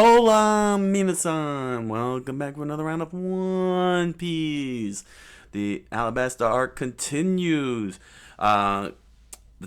Hola, minasan! Welcome back for another round of One Piece. The Alabasta arc continues. The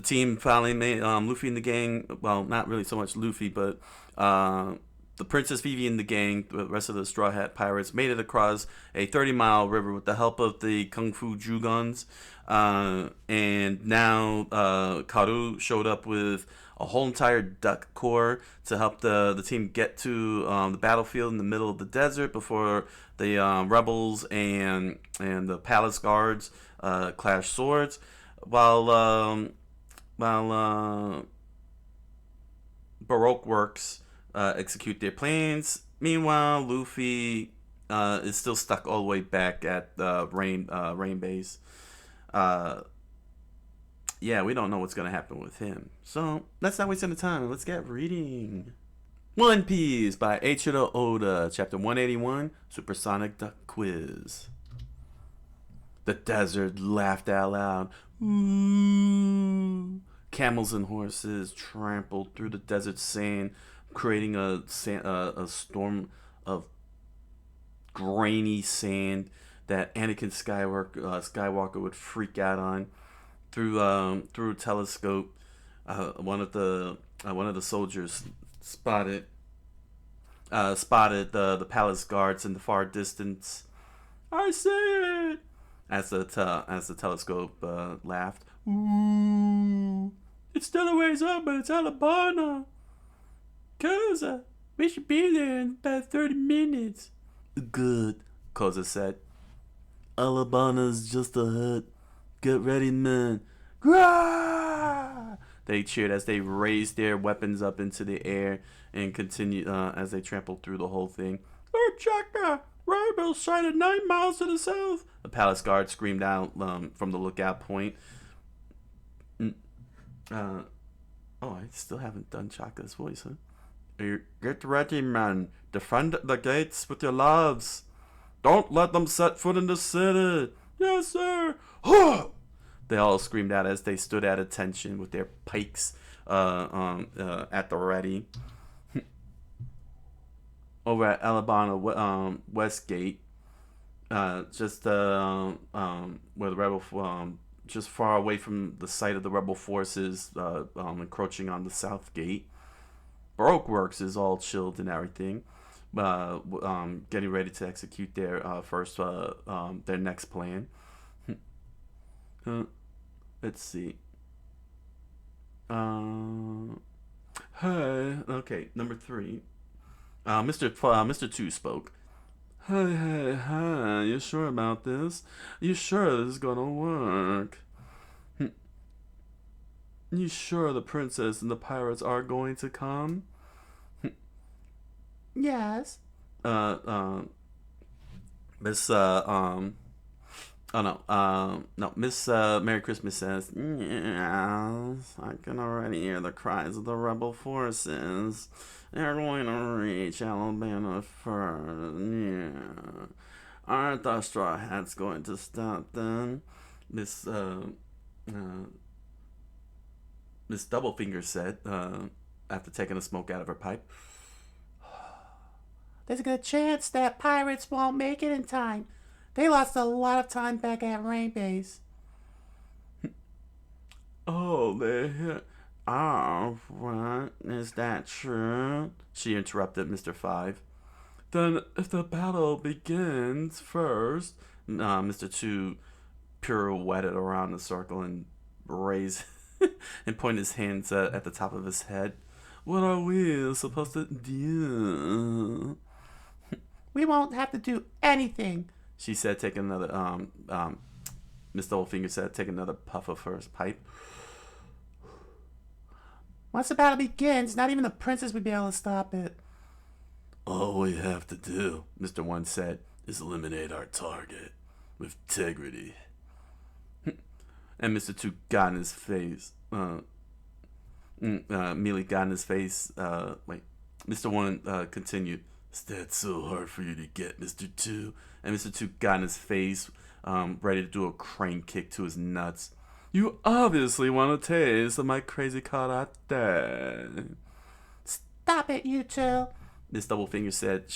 team finally made Luffy and the gang. Well, not really so much Luffy, but the Princess Vivi and the gang, the rest of the Straw Hat Pirates, made it across a 30-mile river with the help of the Kung Fu Jugons. And now Karu showed up with a whole entire duck corps to help the team get to the battlefield in the middle of the desert before the rebels and the palace guards clash swords. While Baroque works execute their plans. Meanwhile, Luffy is still stuck all the way back at the rain base. Yeah, we don't know what's going to happen with him. So let's not waste any time. Let's get reading. One Piece by Eiichiro Oda, Chapter 181, Supersonic Duck Quiz. The desert laughed out loud. Ooh. Camels and horses trampled through the desert sand, creating a storm of grainy sand that Anakin Skywalker would freak out on. Through a telescope, one of the soldiers spotted the palace guards in the far distance. I see it, as the telescope laughed. Ooh, it's still a ways up, but it's Alabama. Koza, we should be there in about 30 minutes. Good, Koza said. Alabama's just ahead. Get ready, men. Grah! They cheered as they raised their weapons up into the air and continued as they trampled through the whole thing. Lord Chaka, rebels sighted 9 miles to the south. The palace guard screamed out from the lookout point. I still haven't done Chaka's voice, huh? Get ready, men. Defend the gates with your lives. Don't let them set foot in the city. Yes, sir. They all screamed out as they stood at attention with their pikes at the ready. Over at Alabama West Gate, just where the rebel, just far away from the site of the rebel forces encroaching on the south gate. Baroque Works is all chilled and everything, getting ready to execute their their next plan. Let's see. Hey, okay, number 3. Mr. Tues spoke. Hey, you sure about this? You sure this is gonna work? You sure the princess and the pirates are going to come? Yes. Miss Miss Merry Christmas says, yes, I can already hear the cries of the rebel forces. They're going to reach Alabama first. Yeah. Aren't the Straw Hats going to stop them? Miss Doublefinger said, after taking a smoke out of her pipe. There's a good chance that pirates won't make it in time. They lost a lot of time back at Rain Base. Oh, they're here. Oh, what? Is that true? She interrupted Mr. 5. Then if the battle begins first, Mr. 2 pirouetted around the circle and raised and pointed his hands at the top of his head. What are we supposed to do? We won't have to do anything, she said, taking another Miss Doublefinger said, taking another puff of her pipe. Once the battle begins, not even the princess would be able to stop it. All we have to do, Mr. 1 said, is eliminate our target with integrity. And Mr. 2 got in his face. Immediately got in his face. Mr. 1 continued. Is that so hard for you to get, Mr. 2? And Mr. 2 got in his face, ready to do a crane kick to his nuts. You obviously want a taste of my crazy karate. Stop it, you two, Miss Doublefinger said,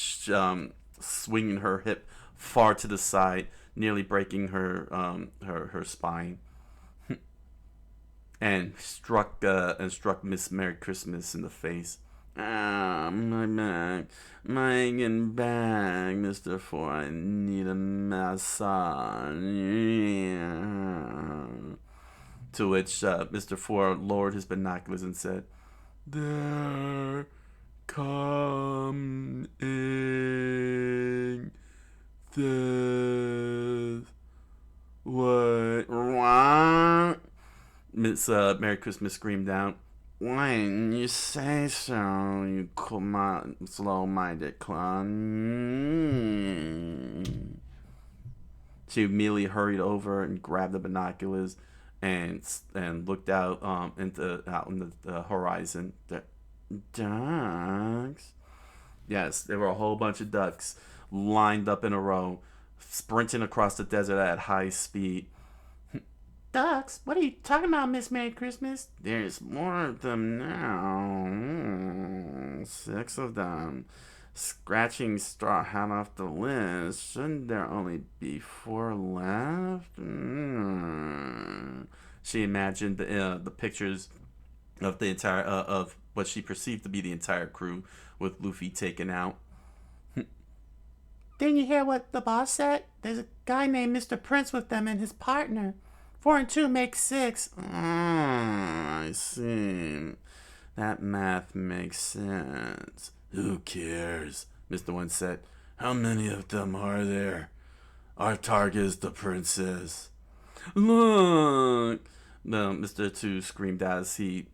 swinging her hip far to the side, nearly breaking her spine, and struck Miss Merry Christmas in the face. Ah, my back, my back, Mr. Four. I need a massage. Yeah. To which Mr. Four lowered his binoculars and said, "They're coming this way." What? Miss Merry Christmas screamed out. "When you say so, you slow-minded clown." She immediately hurried over and grabbed the binoculars and looked out in the horizon. The ducks. Yes, there were a whole bunch of ducks lined up in a row, sprinting across the desert at high speed. "Ducks? What are you talking about, Miss Merry Christmas?" "There's more of them now. 6 of them. Scratching Straw Hat off the list. Shouldn't there only be 4 left?" She imagined the pictures of the entire of what she perceived to be the entire crew, with Luffy taken out. "Didn't you hear what the boss said? There's a guy named Mr. Prince with them and his partner. 4 and 2 make 6. I see. That math makes sense. Who cares?" Mr. One said. "How many of them are there? Our target is the princess." "Look!" Mr. Two screamed out as he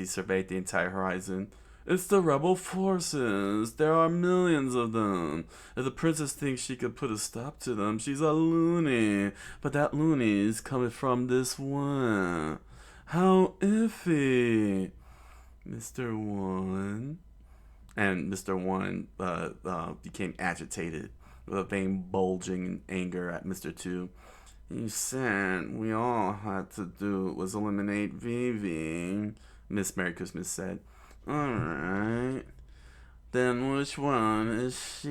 surveyed the entire horizon. "It's the rebel forces. There are millions of them. If the princess thinks she could put a stop to them, she's a loony. But that loony is coming from this one. How iffy." Mr. One. And Mr. One became agitated, with a vein bulging in anger at Mr. Two. "You said we all had to do was eliminate Vivi," Miss Merry Christmas said. "Alright. Then which one is she?"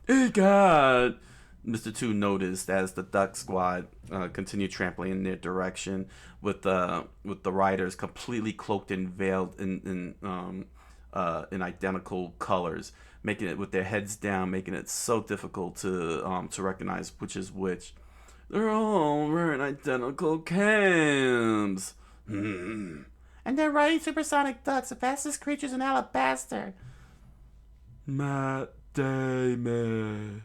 "Egad!" Mr. Two noticed as the duck squad continued trampling in their direction, with the riders completely cloaked and veiled in identical colors, making it with their heads down, making it so difficult to recognize which is which. "They're all wearing identical cams." "And they're riding supersonic ducks, the fastest creatures in Alabaster." "Matt Damon."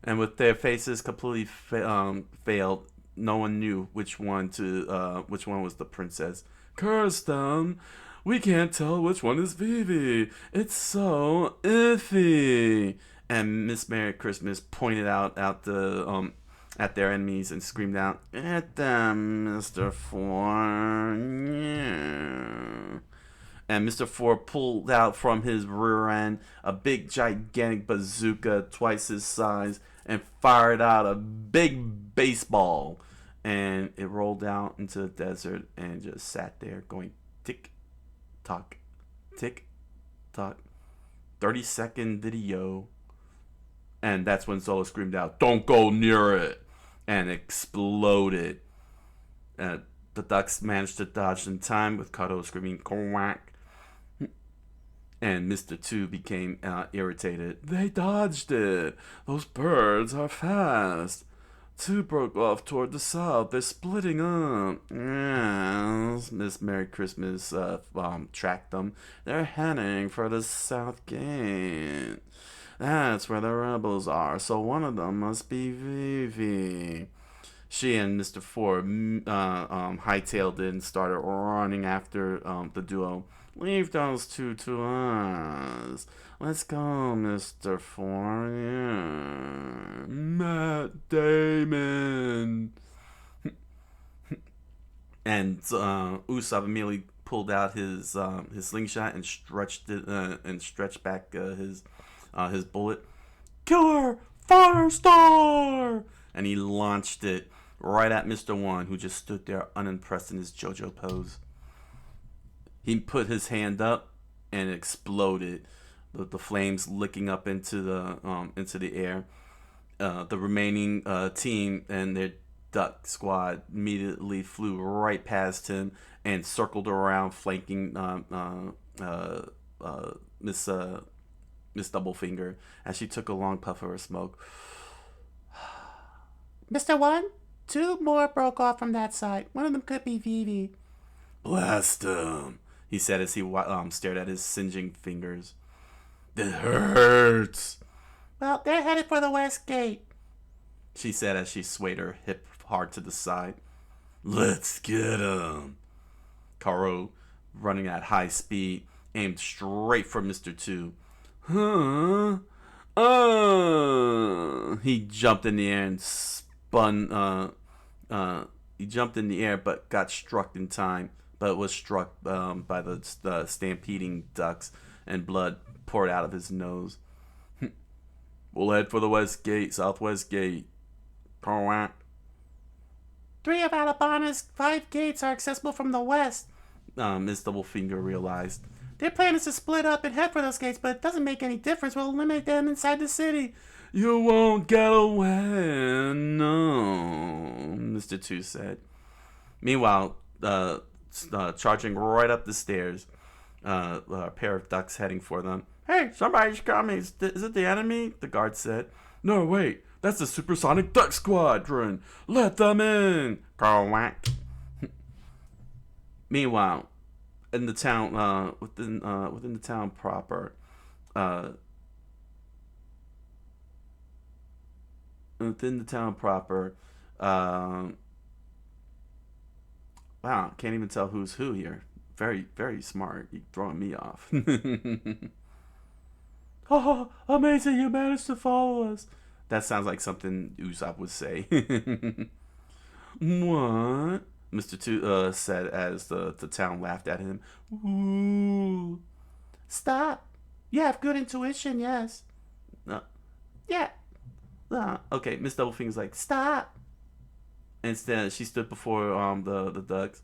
And with their faces completely failed, no one knew which one was the princess. "Curse them! We can't tell which one is Vivi. It's so iffy." And Miss Merry Christmas pointed out at their enemies and screamed out, "At them, Mr. Four." Yeah. And Mr. Four pulled out from his rear end a big gigantic bazooka twice his size and fired out a big baseball. And it rolled out into the desert and just sat there going tick tock, tick tock. 30-second video. And that's when Zolo screamed out, "Don't go near it!" and exploded. The ducks managed to dodge in time, with Kato screaming, "Quack!" And Mr. Two became irritated. "They dodged it! Those birds are fast!" Two broke off toward the south. They're splitting up. Yes, Miss Merry Christmas tracked them. They're heading for the south gate. That's where the rebels are, so one of them must be Vivi. She and Mr. Four hightailed it and started running after the duo. "Leave those two to us. Let's go, Mr. Four." Yeah. "Matt Damon." And Usopp immediately pulled out his slingshot and stretched back his bullet. "Killer Firestar!" And he launched it right at Mr. One, who just stood there unimpressed in his JoJo pose. He put his hand up and it exploded. The flames licking up into the air. The remaining team and their duck squad immediately flew right past him and circled around, flanking Miss Miss Doublefinger as she took a long puff of her smoke. Mr. One, two more broke off from that side. One of them could be Vivi. Blast him, he said as he stared at his singeing fingers. It hurts. Well, they're headed for the west gate, she said as she swayed her hip hard to the side. Let's get him. Karu, running at high speed, aimed straight for Mr. Two. Huh? He jumped in the air and spun. He jumped in the air, but got struck in time. But was struck by the stampeding ducks, and blood poured out of his nose. We'll head for the west gate, southwest gate. Correct. 3 of Alabama's 5 gates are accessible from the west. Miss Doublefinger realized. Their plan is to split up and head for those gates, but it doesn't make any difference. We'll eliminate them inside the city. You won't get away, no, Mr. Two said. Meanwhile, charging right up the stairs, a pair of ducks heading for them. Hey, somebody's coming. Is it the enemy? The guard said. No, wait. That's the Supersonic Duck Squadron. Let them in. Whack. Meanwhile, in the town, within the town proper, wow, can't even tell who's who here. Very, very smart. You're throwing me off. Oh, amazing! You managed to follow us. That sounds like something Usopp would say. What? Mr. Two said as the town laughed at him. Ooh. Stop. You have good intuition, yes. Yeah. Okay, Miss Doublefinger's like, stop. Instead, she stood before the ducks.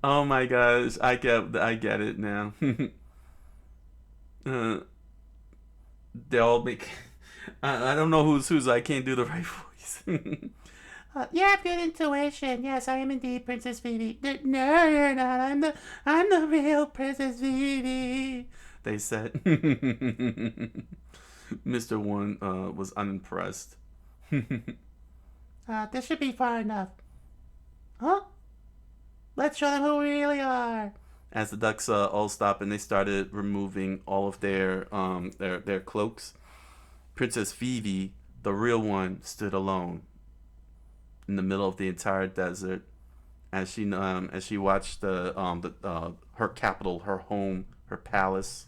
Oh my gosh, I get it now. They all make. I don't know who's. I can't do the right voice. You have good intuition. Yes, I am indeed Princess Vivi. No, you're not. I'm the real Princess Vivi. They said. Mr. One was unimpressed. This should be far enough. Huh? Let's show them who we really are. As the ducks all stopped and they started removing all of their cloaks, Princess Vivi, the real one, stood alone in the middle of the entire desert as she watched her capital, her home, her palace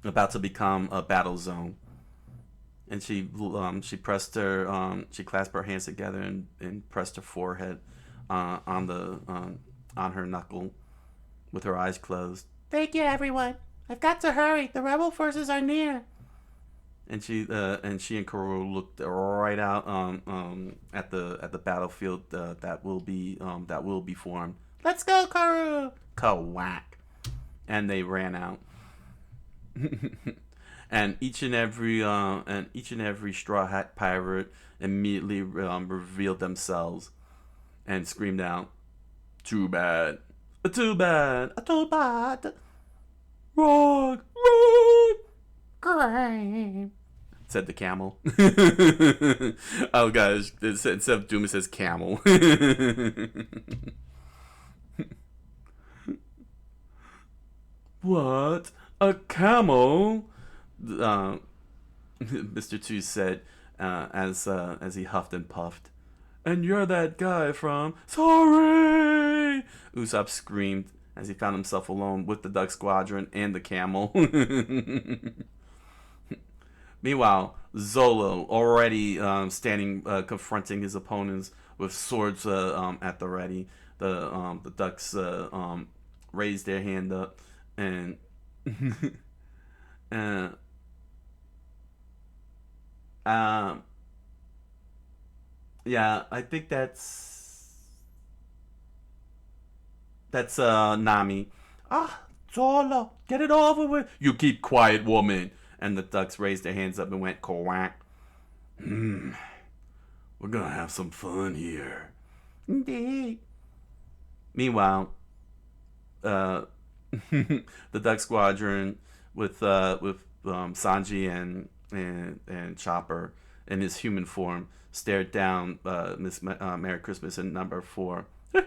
about to become a battle zone. And she pressed her she clasped her hands together and pressed her forehead on her knuckle with her eyes closed. Thank you, everyone. I've got to hurry. The rebel forces are near. And she and Karu looked right out at the battlefield that will be formed. Let's go, Karu. Ka-whack. And they ran out. And each and every straw hat pirate immediately revealed themselves and screamed out, "Too bad! Too bad! Too bad! Wrong! Wrong!" Great. Said the camel. Oh gosh, instead of Doom, it says camel. What? A camel? Mr. Tues said as he huffed and puffed. And you're that guy from... Sorry! Usopp screamed as he found himself alone with the Duck Squadron and the camel. Meanwhile, Zolo, already standing confronting his opponents with swords at the ready. The Ducks raised their hand up and... yeah, I think that's That's Nami. Ah, Zolo, get it over with. You keep quiet, woman. And the ducks raised their hands up and went quack. We're gonna have some fun here. Indeed. Meanwhile, the duck squadron with Sanji and Chopper in his human form stared down Miss Merry Christmas in number 4. The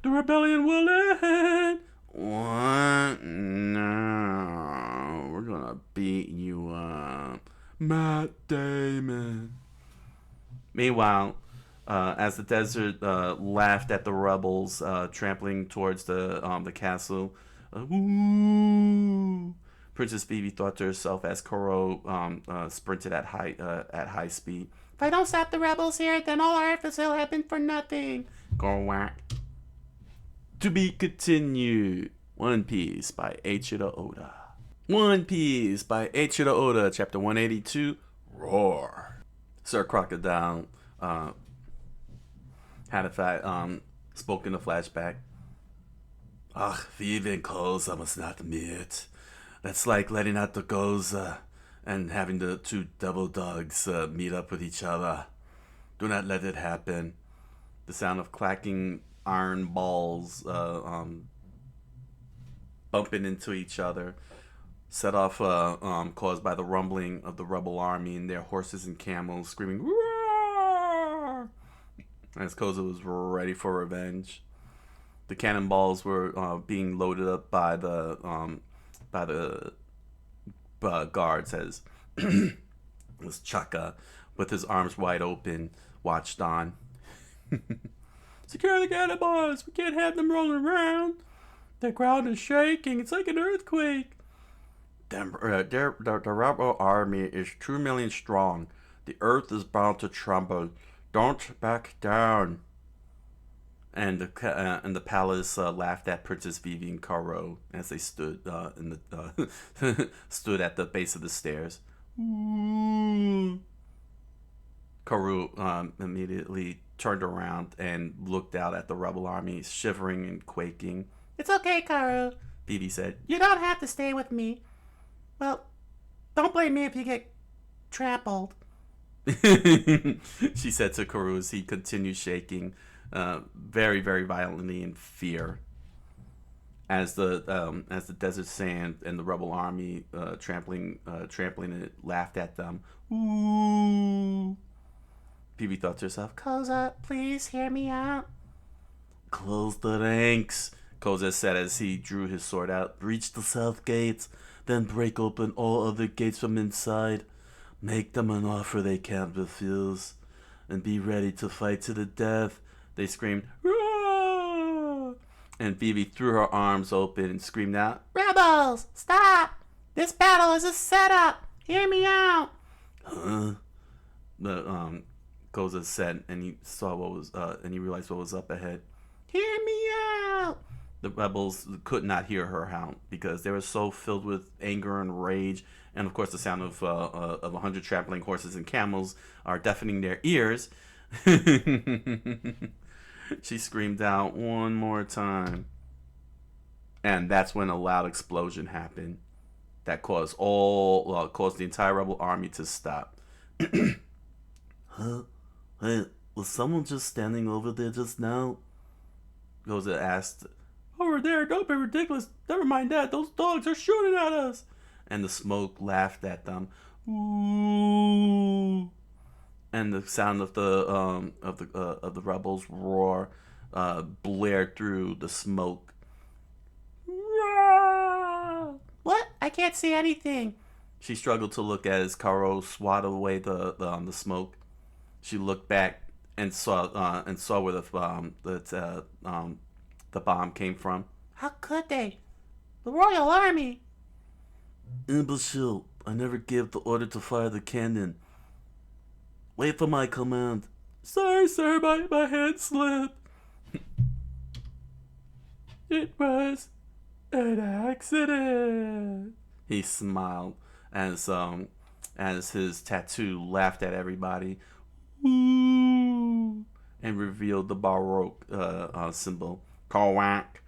rebellion will end. What? No, we're gonna beat you up, Matt Damon. Meanwhile, as the desert laughed at the rebels trampling towards the castle, ooh, Princess Phoebe thought to herself as Koro sprinted at high speed. If I don't stop the rebels here, then all our efforts will have been for nothing. Go whack. To be continued. One Piece by Eiichiro Oda. One Piece by Eiichiro Oda, chapter 182, Roar. Sir Crocodile had spoke in a flashback. Ach, Vivi and Koza must not meet. That's like letting out the Goza and having the two devil dogs meet up with each other. Do not let it happen. The sound of clacking iron balls bumping into each other set off caused by the rumbling of the rebel army and their horses and camels screaming "Roar!" as Koza was ready for revenge. The cannonballs were being loaded up by the guards as Chaka, with his arms wide open, watched on. Secure the cannonballs! We can't have them rolling around. The ground is shaking. It's like an earthquake. The rebel army is 2 million strong. The earth is bound to tremble. Don't back down. And the palace laughed at Princess Vivi and Karo as they stood stood at the base of the stairs. Ooh. Karu immediately turned around and looked out at the rebel army, shivering and quaking. It's okay, Karu. Vivi said. You don't have to stay with me. Well, don't blame me if you get trampled. She said to Karu as he continued shaking very, very violently in fear. As the desert sand and the rebel army trampling it laughed at them. Ooh. Vivi thought to herself, Koza, please hear me out. Close the ranks, Koza said as he drew his sword out. Reach the south gates, then break open all other gates from inside. Make them an offer they can't refuse, and be ready to fight to the death. They screamed, Roar! And Vivi threw her arms open and screamed out, Rebels, stop! This battle is a setup. Hear me out. Huh? The Koza said, and he saw what was, and he realized what was up ahead. Hear me out. The rebels could not hear her hound because they were so filled with anger and rage, and of course the sound of 100 trampling horses and camels are deafening their ears. She screamed out one more time, and that's when a loud explosion happened that caused the entire rebel army to stop. Huh? Hey, was someone just standing over there just now? Goza asked. Over there, don't be ridiculous. Never mind that. Those dogs are shooting at us. And the smoke laughed at them. Ooh. And the sound of the rebels' roar blared through the smoke. What? I can't see anything. She struggled to look as Karo swatted away the smoke. She looked back and saw where the bomb came from. How could they? The Royal Army. Imbecile! I never gave the order to fire the cannon. Wait for my command. Sorry, sir, my hand slipped. It was an accident. He smiled as his tattoo laughed at everybody. Ooh, and revealed the Baroque symbol. Kawak.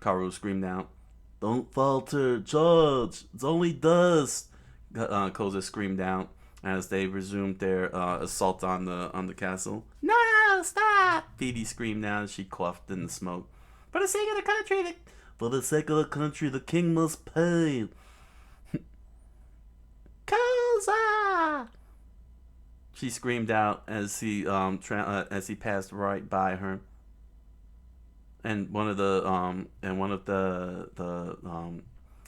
Karu screamed out. Don't falter, George. It's only dust. Koza screamed out as they resumed their assault on the castle. No, stop! Phoebe screamed out as she coughed in the smoke. For the sake of the country, the king must pay. Koza! She screamed out as he passed right by her. And one of the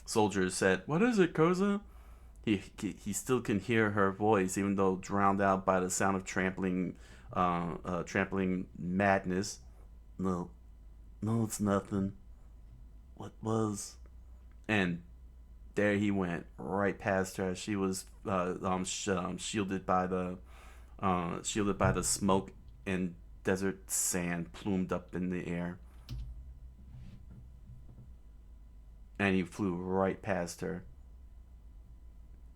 soldiers said, "What is it, Koza?" He still can hear her voice, even though drowned out by the sound of trampling madness. No, it's nothing. What was? And there he went, right past her as she was shielded by the smoke and desert sand plumed up in the air. And he flew right past her.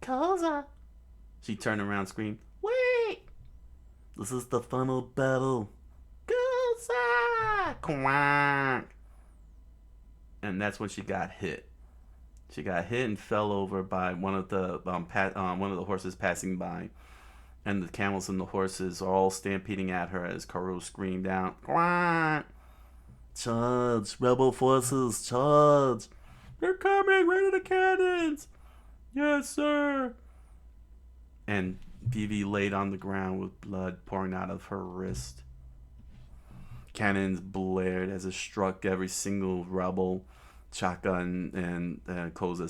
Koza! She turned around and screamed, Wait! This is the final battle. Koza! Quack! And that's when she got hit. She got hit and fell over by one of the horses passing by. And the camels and the horses are all stampeding at her as Karu screamed out, Quack! Charge! Rebel forces, charge! They're coming! Ready the cannons! Yes, sir! And Vivi laid on the ground with blood pouring out of her wrist. Cannons blared as it struck every single rebel. Chaka and Koza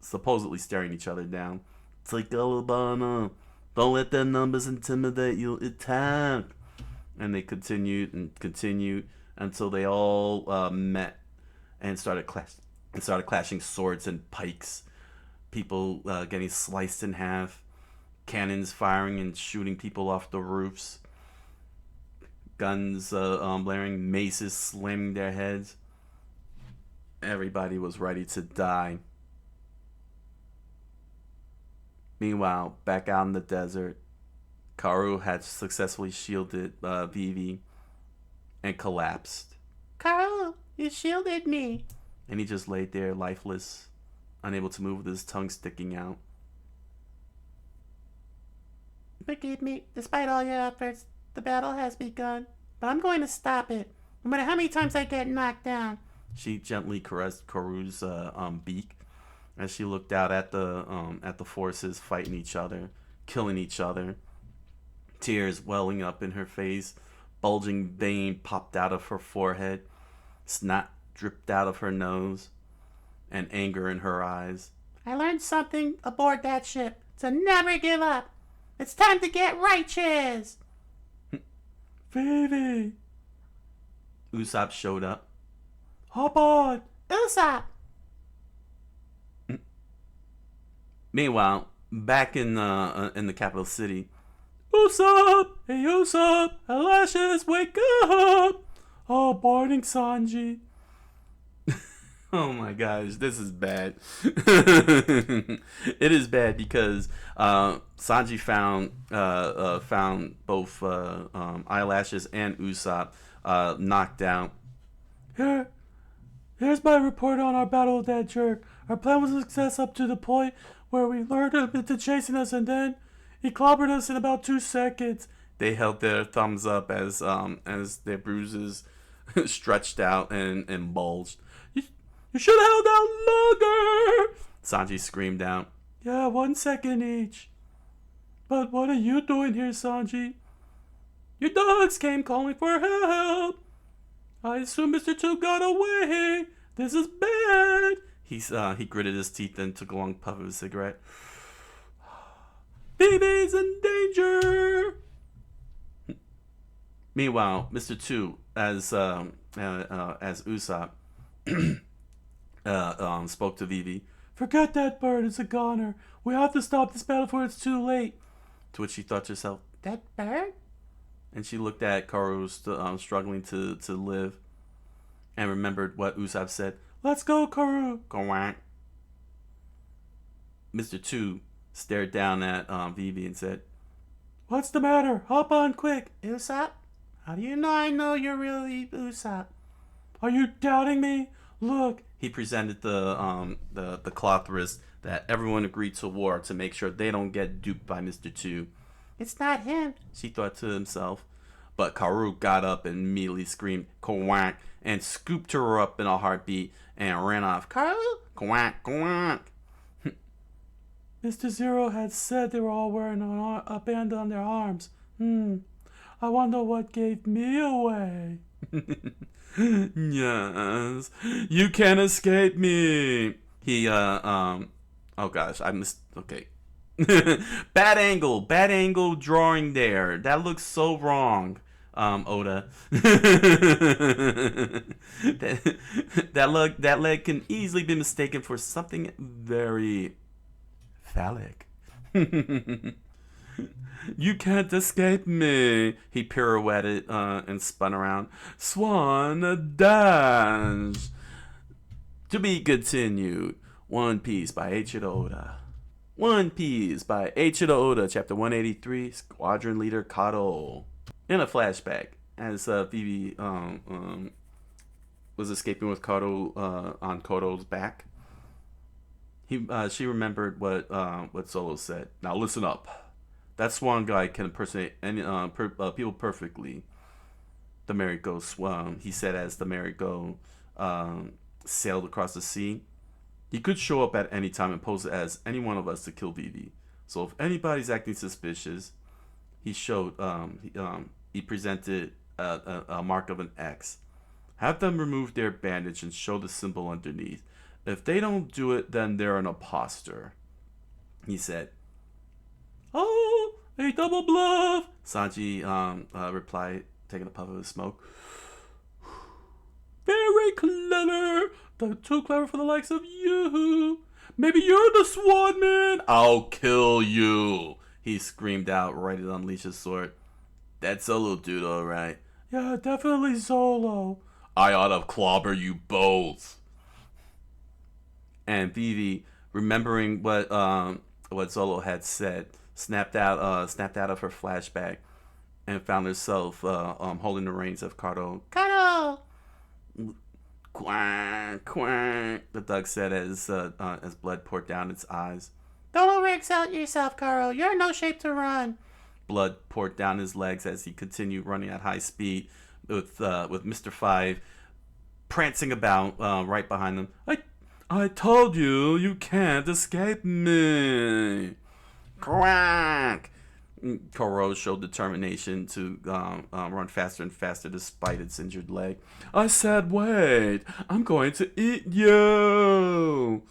supposedly staring each other down. Take Alabama. Don't let their numbers intimidate you. Attack! And they continued until they all met and started clashing swords and pikes. People getting sliced in half. Cannons firing and shooting people off the roofs. Guns blaring, maces slamming their heads. Everybody was ready to die. Meanwhile, back out in the desert, Karu had successfully shielded Vivi and collapsed. Karu, you shielded me. And he just laid there lifeless, unable to move with his tongue sticking out. Forgive me, despite all your efforts, the battle has begun. But I'm going to stop it, no matter how many times I get knocked down. She gently caressed Karu's beak as she looked out at the forces fighting each other, killing each other. Tears welling up in her face, bulging vein popped out of her forehead, snot dripped out of her nose, and anger in her eyes. I learned something aboard that ship, to never give up. It's time to get righteous. Vivi! Usopp showed up. Hop on! Usopp! Meanwhile, back in the capital city, Usopp! Hey Usopp! Elashes, wake up! Oh, morning, Sanji. Oh my gosh, this is bad. It is bad because Sanji found both Eyelashes and Usopp knocked out. Here's my report on our battle with that jerk. Our plan was a success up to the point where we lured him into chasing us, and then he clobbered us in about 2 seconds. They held their thumbs up as their bruises stretched out and bulged. You should have held out longer! Sanji screamed out. Yeah, 1 second each. But what are you doing here, Sanji? Your dogs came calling for help. I assume Mr. Two got away. This is bad. He gritted his teeth and took a long puff of his cigarette. Vivi's in danger. Meanwhile, Mr. Two, as Usopp, spoke to Vivi. Forget that bird. It's a goner. We have to stop this battle before it's too late. To which she thought to herself, that bird? And she looked at Karu struggling to live and remembered what Usopp said. Let's go, Karu. Quack. Mr. Two stared down at Vivi and said, What's the matter? Hop on quick. Usopp? How do you know I know you're really Usopp? Are you doubting me? Look. He presented the cloth wrist that everyone agreed to wear to make sure they don't get duped by Mr. Two. It's not him, she thought to himself. But Karu got up and immediately screamed, "Quack," and scooped her up in a heartbeat and ran off. Karu? Quack, quack. Mr. Zero had said they were all wearing a band on their arms. I wonder what gave me away. Yes, you can't escape me. He, oh gosh, I missed, okay. Bad angle drawing there. That looks so wrong, Oda. that leg can easily be mistaken for something very phallic. You can't escape me. He pirouetted and spun around. Swan dash. To be continued. One Piece by Eiichiro Oda. One Piece by Eiichiro Oda, chapter 183, Squadron Leader Kato. In a flashback, as Vivi was escaping with Kato on Koto's back, she remembered what Solo said. Now listen up. That swan guy can impersonate any people perfectly. The merry-go swam, he said as the merry-go sailed across the sea. He could show up at any time and pose as any one of us to kill Vivi. So if anybody's acting suspicious, he showed he presented a mark of an X. Have them remove their bandage and show the symbol underneath. If they don't do it, then they're an imposter. He said. Oh, a double bluff! Sanji replied, taking a puff of his smoke. Very clever! Too clever for the likes of you! Maybe you're the Swan Man! I'll kill you! He screamed out, ready to unleash his sword. That's Solo dude, alright. Yeah, definitely Solo. I ought to clobber you both. And Vivi, remembering what Solo had said, snapped out of her flashback and found herself holding the reins of Kato. Kato! Quack, quack, the duck said as blood poured down its eyes. Don't overexalt yourself, Karo. You're in no shape to run. Blood poured down his legs as he continued running at high speed with Mr. Five prancing about right behind them. I told you, you can't escape me. Quack! Koro showed determination to run faster and faster despite its injured leg. I said, wait, I'm going to eat you!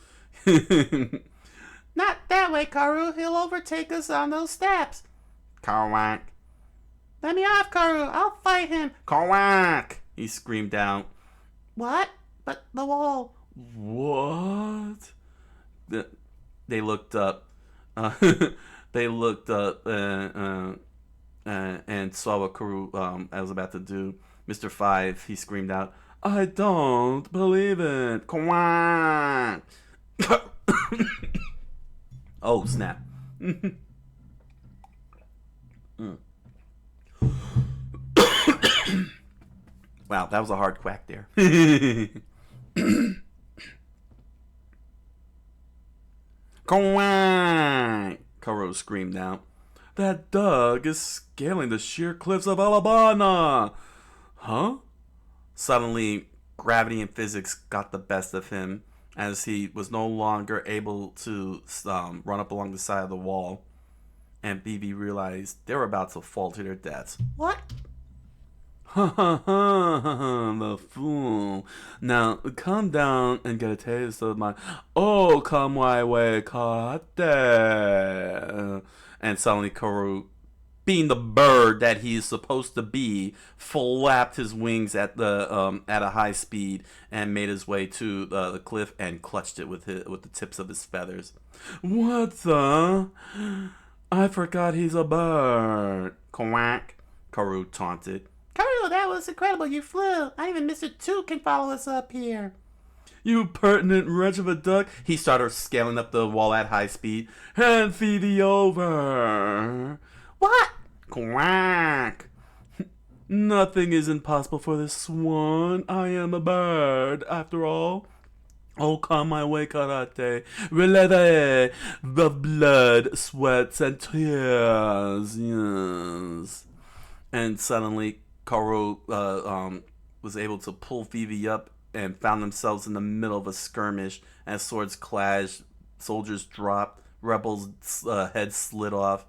Not that way, Karu. He'll overtake us on those steps. Quack. Let me off, Karu. I'll fight him. Quack! He screamed out. What? But the wall. What? They looked up. They looked up and saw what Karu was about to do. Mr. Five, he screamed out, I don't believe it. Quack! Oh, snap. Wow, that was a hard quack there. Quack! Koro screamed out. That Doug is scaling the sheer cliffs of Alabama! Huh? Suddenly, gravity and physics got the best of him as he was no longer able to run up along the side of the wall. And BB realized they were about to fall to their deaths. What? Ha ha ha, the fool. Now, come down and get a taste of my... Oh, come my way, karate. And suddenly Karu, being the bird that he is supposed to be, flapped his wings at a high speed and made his way to the cliff and clutched it with the tips of his feathers. What the? I forgot he's a bird. Quack, Karu taunted. Karu, that was incredible. You flew. Not even Mr. Two can follow us up here. You pertinent wretch of a duck. He started scaling up the wall at high speed. Hand Phoebe over. What? Quack. Nothing is impossible for this swan. I am a bird, after all. Oh, come my way, karate. Releve of blood, sweats, and tears. Yes. And suddenly, Karu was able to pull Vivi up and found themselves in the middle of a skirmish. As swords clashed, soldiers dropped, rebels' heads slid off.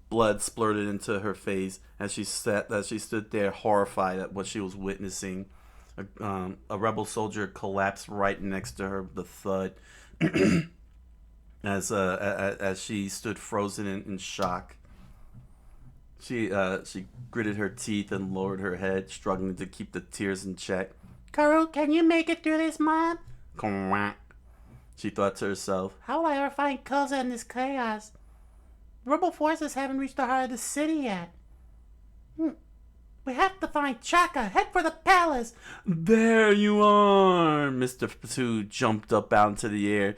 Blood splurted into her face as she stood there horrified at what she was witnessing. A rebel soldier collapsed right next to her with a thud as she stood frozen in shock. She gritted her teeth and lowered her head, struggling to keep the tears in check. Karu, can you make it through this, Mom? Quack, she thought to herself. How will I ever find Koza in this chaos? Rebel forces haven't reached the heart of the city yet. We have to find Chaka. Head for the palace. There you are! Mr. Tues jumped up out into the air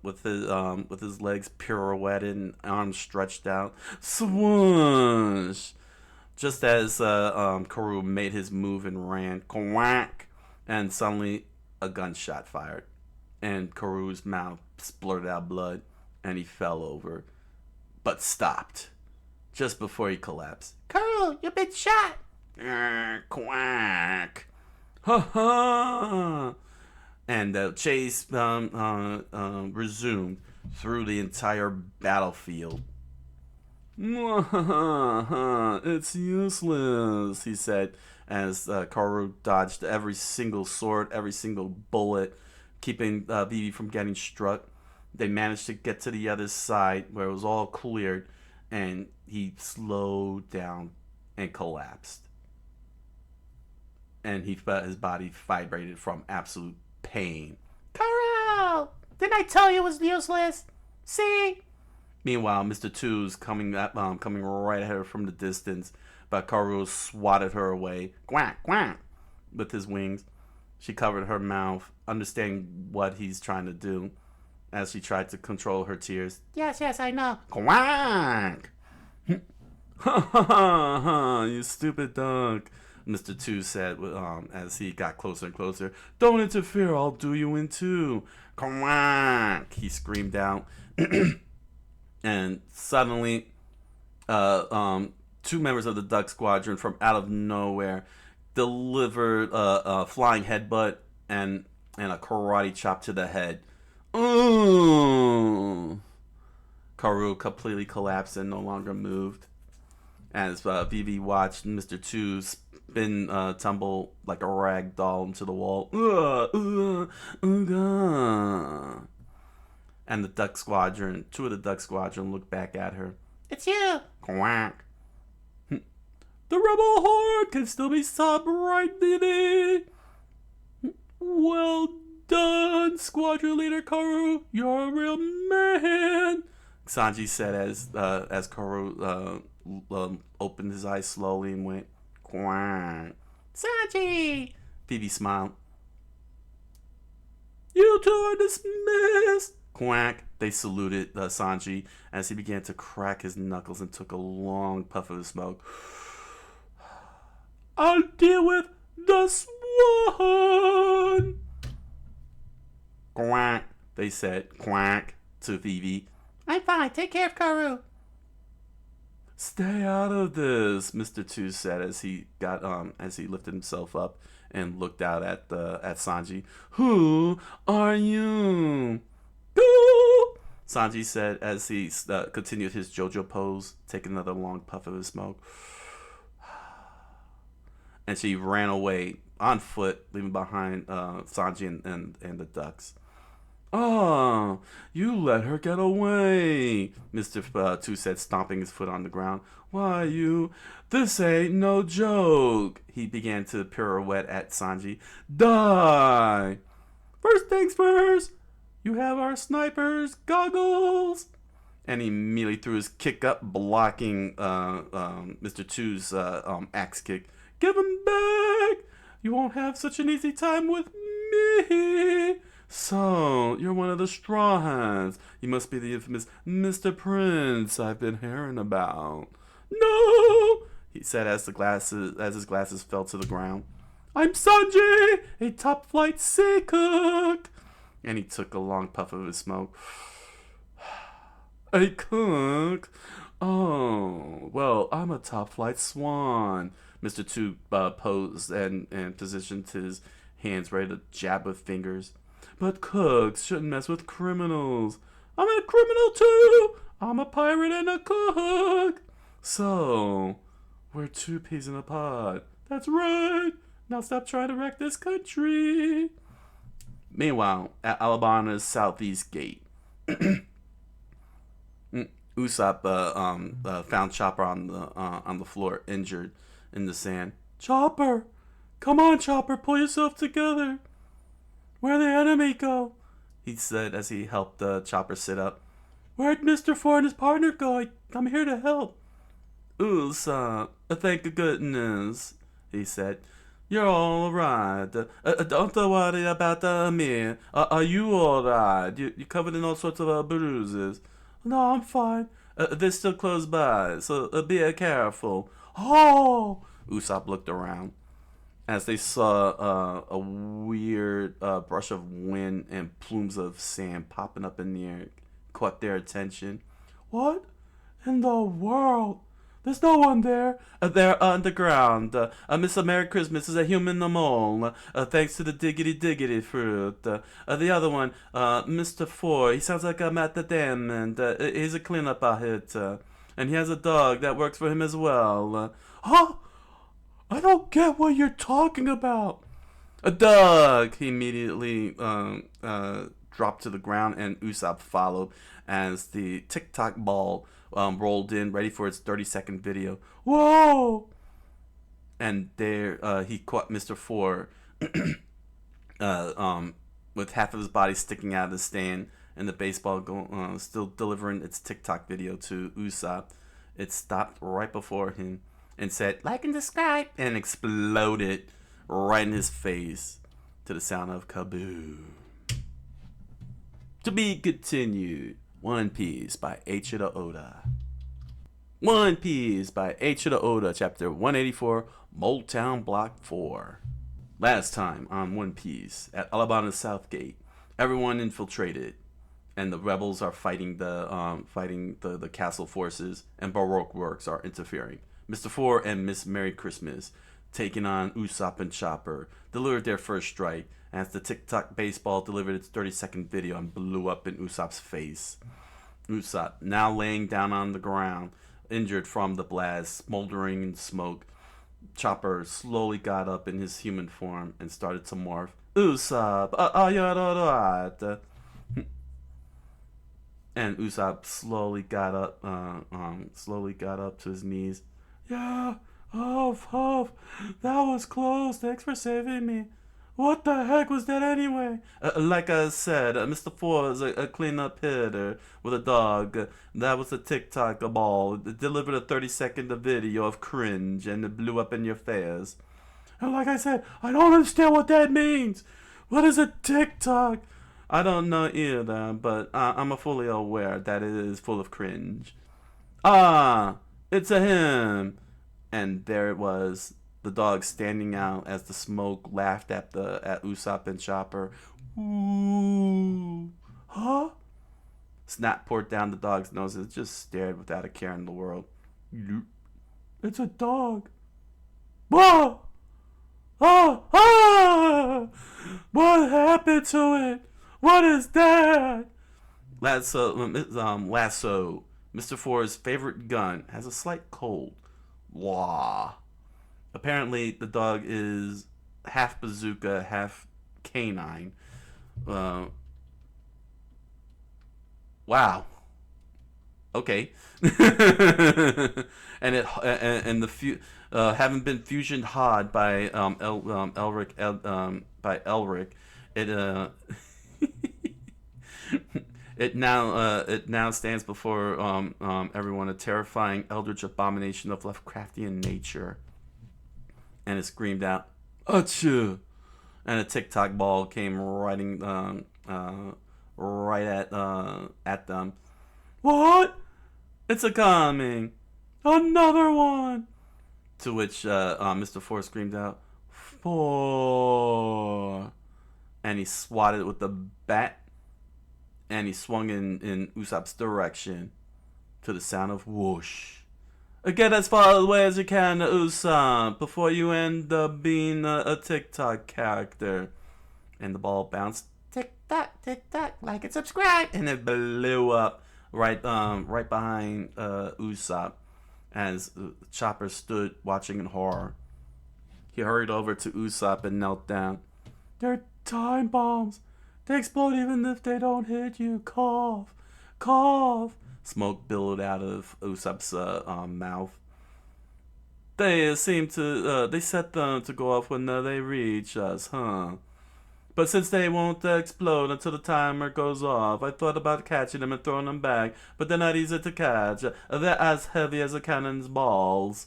with his legs pirouetted and arms stretched out. Swoosh! Just as Karu made his move and ran, quack! And suddenly a gunshot fired. And Karu's mouth splurted out blood and he fell over. But stopped just before he collapsed. Karu, you've been shot. Quack! Ha ha! And the chase resumed through the entire battlefield. It's useless, he said as Karu dodged every single sword, every single bullet, keeping Vivi from getting struck. They managed to get to the other side where it was all cleared, and he slowed down and collapsed. And he felt his body vibrated from absolute pain. Karu! Didn't I tell you it was useless? See? Meanwhile, Mr. Tues coming right at her from the distance, but Karu swatted her away. Quack, quack! With his wings. She covered her mouth, understanding what he's trying to do, as she tried to control her tears. Yes, I know. Quack! Ha ha ha! You stupid dog, Mr. Tues said as he got closer and closer. Don't interfere, I'll do you in two. Quack! He screamed out. And suddenly, two members of the Duck Squadron from out of nowhere delivered a flying headbutt and a karate chop to the head. Ooh! Karu completely collapsed and no longer moved. As Vivi watched Mr. Tues spin tumble like a rag doll into the wall. And the Duck Squadron, two of the Duck Squadron looked back at her. It's you. Quack. The rebel horde can still be stopped, right, Vivi? Well done, Squadron Leader Karu. You're a real man, Sanji said as Karu opened his eyes slowly and went, quack. Sanji! Vivi smiled. You two are dismissed. Quack. They saluted Sanji as he began to crack his knuckles and took a long puff of the smoke. I'll deal with the swan. Quack. They said quack to Vivi. I'm fine. Take care of Karu. Stay out of this, Mr. Tues said as he lifted himself up and looked out at Sanji. Who are you? Sanji said as he continued his JoJo pose, taking another long puff of his smoke. And she ran away on foot, leaving behind Sanji and the ducks. Oh, you let her get away, Mr. Tues said, stomping his foot on the ground. Why, this ain't no joke. He began to pirouette at Sanji. Die! First things first, you have our sniper's goggles. And he immediately threw his kick up, blocking Mr. Tues' axe kick. Give him back! You won't have such an easy time with me. So, you're one of the Straw Hats. You must be the infamous Mr. Prince I've been hearing about. No! he said as his glasses fell to the ground. I'm Sanji, a top-flight sea cook. And he took a long puff of his smoke. A cook? Oh, well, I'm a top-flight swan. Mr. Two posed and positioned his hands ready to jab with fingers. But cooks shouldn't mess with criminals. I'm a criminal too. I'm a pirate and a cook. So, we're two peas in a pod. That's right. Now stop trying to wreck this country. Meanwhile, at Alabama's southeast gate, Usopp found Chopper on the floor, injured in the sand. Chopper, come on, Chopper, pull yourself together. Where'd the enemy go? He said as he helped Chopper sit up. Where'd Mr. Four and his partner go? I'm here to help. Usopp, thank goodness, he said. You're all right. Don't worry about me. Are you all right? You covered in all sorts of bruises. No, I'm fine. They're still close by, so be careful. Oh! Usopp looked around as they saw a weird brush of wind and plumes of sand popping up in the air. Caught their attention. What in the world? There's no one there. They're underground. Miss Merry Christmas is a human mole, thanks to the diggity fruit. The other one, Mr. Four, he sounds like I'm at the dam, and he's a cleanup hit. And he has a dog that works for him as well. Huh? I don't get what you're talking about. A dog! He immediately dropped to the ground, and Usopp followed as the TikTok ball rolled in, ready for its 30-second video. Whoa! And there he caught Mr. Four with half of his body sticking out of the stand, and the baseball still delivering its TikTok video to Usopp. It stopped right before him and said, like and subscribe, and exploded right in his face to the sound of kaboom. To be continued. One Piece by Eiichiro Oda. One Piece by Eiichiro Oda, Chapter 184, Motown Block 4. Last time on One Piece, at Alabama's South Gate, everyone infiltrated, and the rebels are fighting the castle forces, and Baroque works are interfering. Mr. Four and Miss Merry Christmas, taking on Usopp and Chopper, delivered their first strike, as the TikTok baseball delivered its 30-second video and blew up in Usopp's face. Usopp, now laying down on the ground, injured from the blast, smoldering in smoke. Chopper slowly got up in his human form and started to morph. Usopp, are you alright? And Usopp slowly got up to his knees. Yeah, Huff, that was close. Thanks for saving me. What the heck was that anyway? Like I said, Mr. Four is a clean-up hitter with a dog. That was a TikTok ball. It delivered a 30-second video of cringe, and it blew up in your face. And like I said, I don't understand what that means. What is a TikTok? I don't know either, but I'm fully aware that it is full of cringe. Ah, it's a him. And there it was. The dog standing out as the smoke laughed at Usopp and Chopper. Ooh. Huh? Snot poured down the dog's nose and it just stared without a care in the world. It's a dog. Whoa! Ah! What happened to it? What is that? Lasso. Mr. Four's favorite gun has a slight cold. Wah. Apparently, the dog is half bazooka, half canine. Wow. Okay. and having been fusion hod by Elric, it it now stands before everyone, a terrifying eldritch abomination of Lovecraftian nature. And it screamed out, "Achoo!" And a TikTok ball came riding right at them. What? It's a coming. Another one. To which Mr. Four screamed out, "Four!" And he swatted it with the bat, and he swung in Usopp's direction to the sound of whoosh. Get as far away as you can, Usopp, before you end up being a TikTok character. And the ball bounced Tick tock, like and subscribe. and it blew up right behind Usopp as Chopper stood watching in horror. He hurried over to Usopp and knelt down. "They're time bombs. They explode even if they don't hit you. Cough. Cough." Smoke billowed out of Usopp's mouth. They seem to, they set them to go off when they reach us, huh? But since they won't explode until the timer goes off, I thought about catching them and throwing them back, but they're not easy to catch. They're as heavy as a cannon's balls.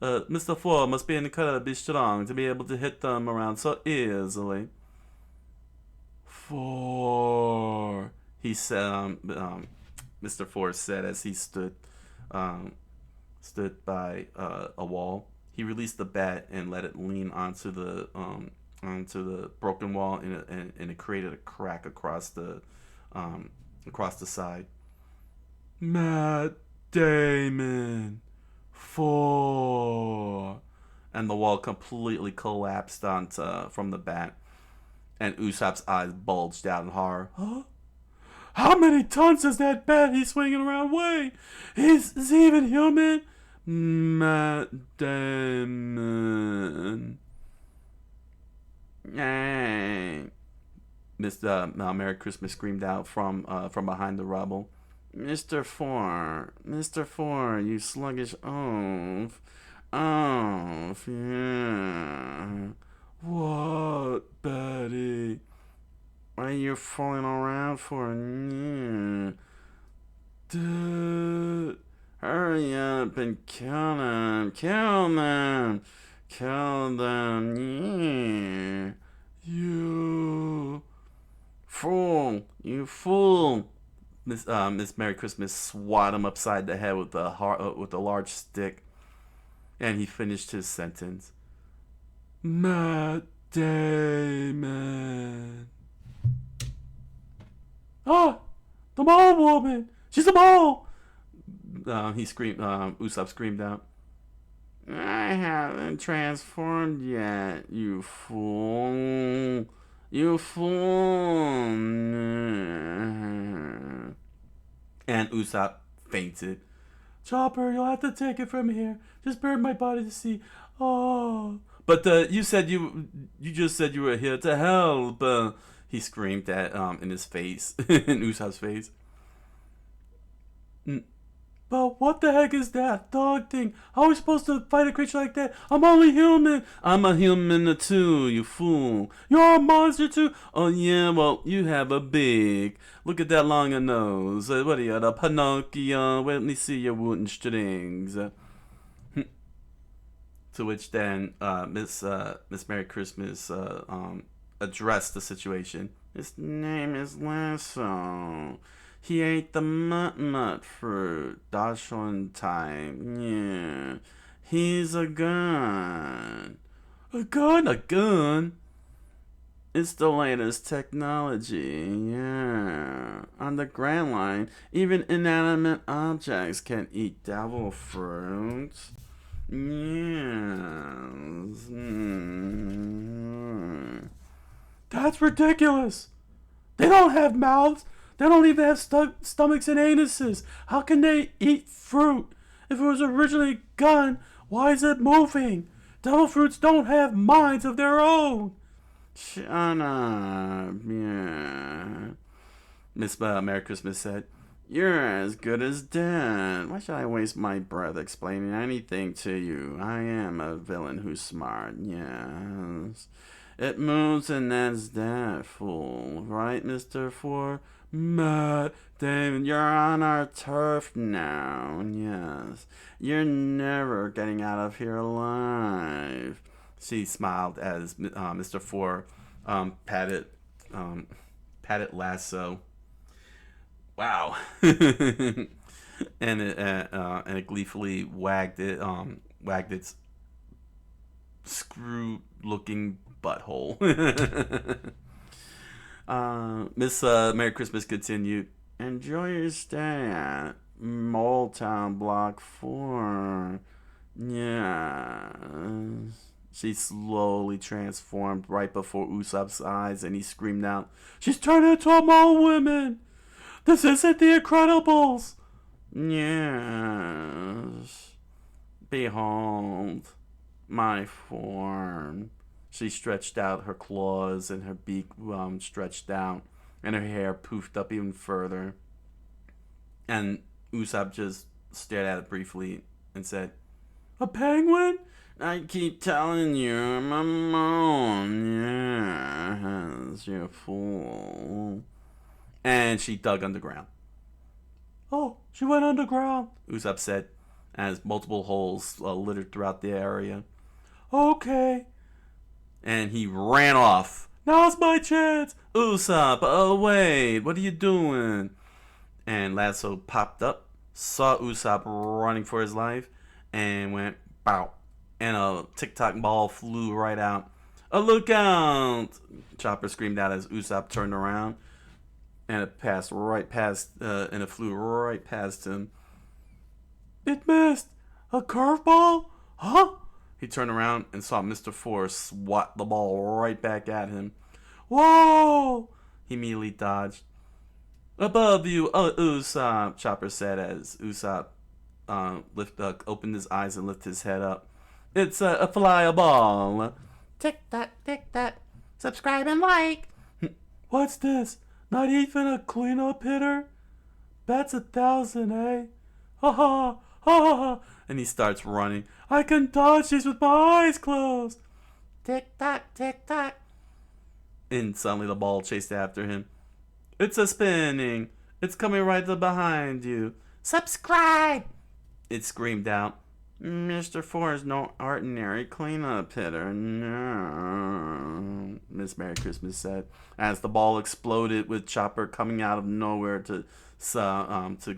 Mr. Four must be incredibly strong to be able to hit them around so easily. Four, he said. Mr. Four said as he stood by a wall. He released the bat and let it lean onto the broken wall, and it created a crack across the side. Matt Damon, Four, and the wall completely collapsed from the bat, and Usopp's eyes bulged out in horror. Huh? How many tons does that bat he's swinging around weigh? Is he even human? Matt Damon. Hey. Mr. Merry Christmas screamed out from behind the rubble. Mr. Four, you sluggish oaf. Oaf, yeah. What, Betty? What are you fooling around for? Yeah. Dude, hurry up and kill them. Kill them. Kill them. Yeah. You fool. You fool. Miss Merry Christmas swat him upside the head with a large stick, and he finished his sentence. Matt Damon. Ah, the mole woman! She's a mole! He screamed. Usopp screamed out. I haven't transformed yet, you fool! You fool! And Usopp fainted. Chopper, you'll have to take it from here. Just burn my body to see. Oh, but you said you just said you were here to help. He screamed at in his face, in Usopp's face. But what the heck is that dog thing? How are we supposed to fight a creature like that? I'm only human. I'm a human too, you fool. You're a monster too? Oh yeah, well, you have a big. Look at that longer nose. What are you, the Pinocchio? Let me see your wooden strings. To which then Miss Merry Christmas addressed the situation. His name is Lasso. He ate the nut fruit. Dachshund time. Yeah. He's a gun. A gun? A gun? It's the latest technology. Yeah. On the Grand Line, even inanimate objects can eat devil fruit. Yes. That's ridiculous. They don't have mouths. They don't even have stomachs and anuses. How can they eat fruit? If it was originally a gun, why is it moving? Devil fruits don't have minds of their own. Shut up. Yeah. Miss Merry Christmas said, you're as good as dead. Why should I waste my breath explaining anything to you? I am a villain who's smart, yes. It moves and that's that, fool. Right, Mr. Four? Matt Damon, you're on our turf now, yes. You're never getting out of here alive. She smiled as Mr. Four patted Lasso. Wow. And it gleefully wagged its screw-looking butthole. Miss Merry Christmas continued. Enjoy your stay at Moletown Block 4. Yeah. She slowly transformed right before Usopp's eyes, and he screamed out, "She's turned into a mole woman! This isn't the Incredibles!" Yes. Behold my form. She stretched out her claws, and her beak stretched out, and her hair poofed up even further. And Usopp just stared at it briefly and said, "A penguin? I keep telling you, I'm a mole. Yes, you fool." And she dug underground. "Oh, she went underground," Usopp said, as multiple holes littered throughout the area. "Okay." And he ran off. "Now's my chance." "Usopp, wait, what are you doing?" And Lasso popped up, saw Usopp running for his life, and went bow. And a tic-tac ball flew right out. "Look out!" Chopper screamed out as Usopp turned around, and it passed right past, and it flew right past him. "It missed! A curveball? Huh?" He turned around and saw Mr. Four swat the ball right back at him. "Whoa!" He immediately dodged. "Above you, Usopp," Chopper said as Usopp opened his eyes and lifted his head up. "It's a fly ball." Tick-tock, tick-tock. Subscribe and like. "What's this? Not even a cleanup hitter? That's 1,000, eh? Ha ha ha ha!" And he starts running. "I can dodge these with my eyes closed." Tick-tock, tick-tock. And suddenly the ball chased after him. "It's a spinning. It's coming right up behind you." Subscribe! It screamed out. "Mr. Four is no ordinary cleanup hitter, no," Miss Merry Christmas said, as the ball exploded with Chopper coming out of nowhere to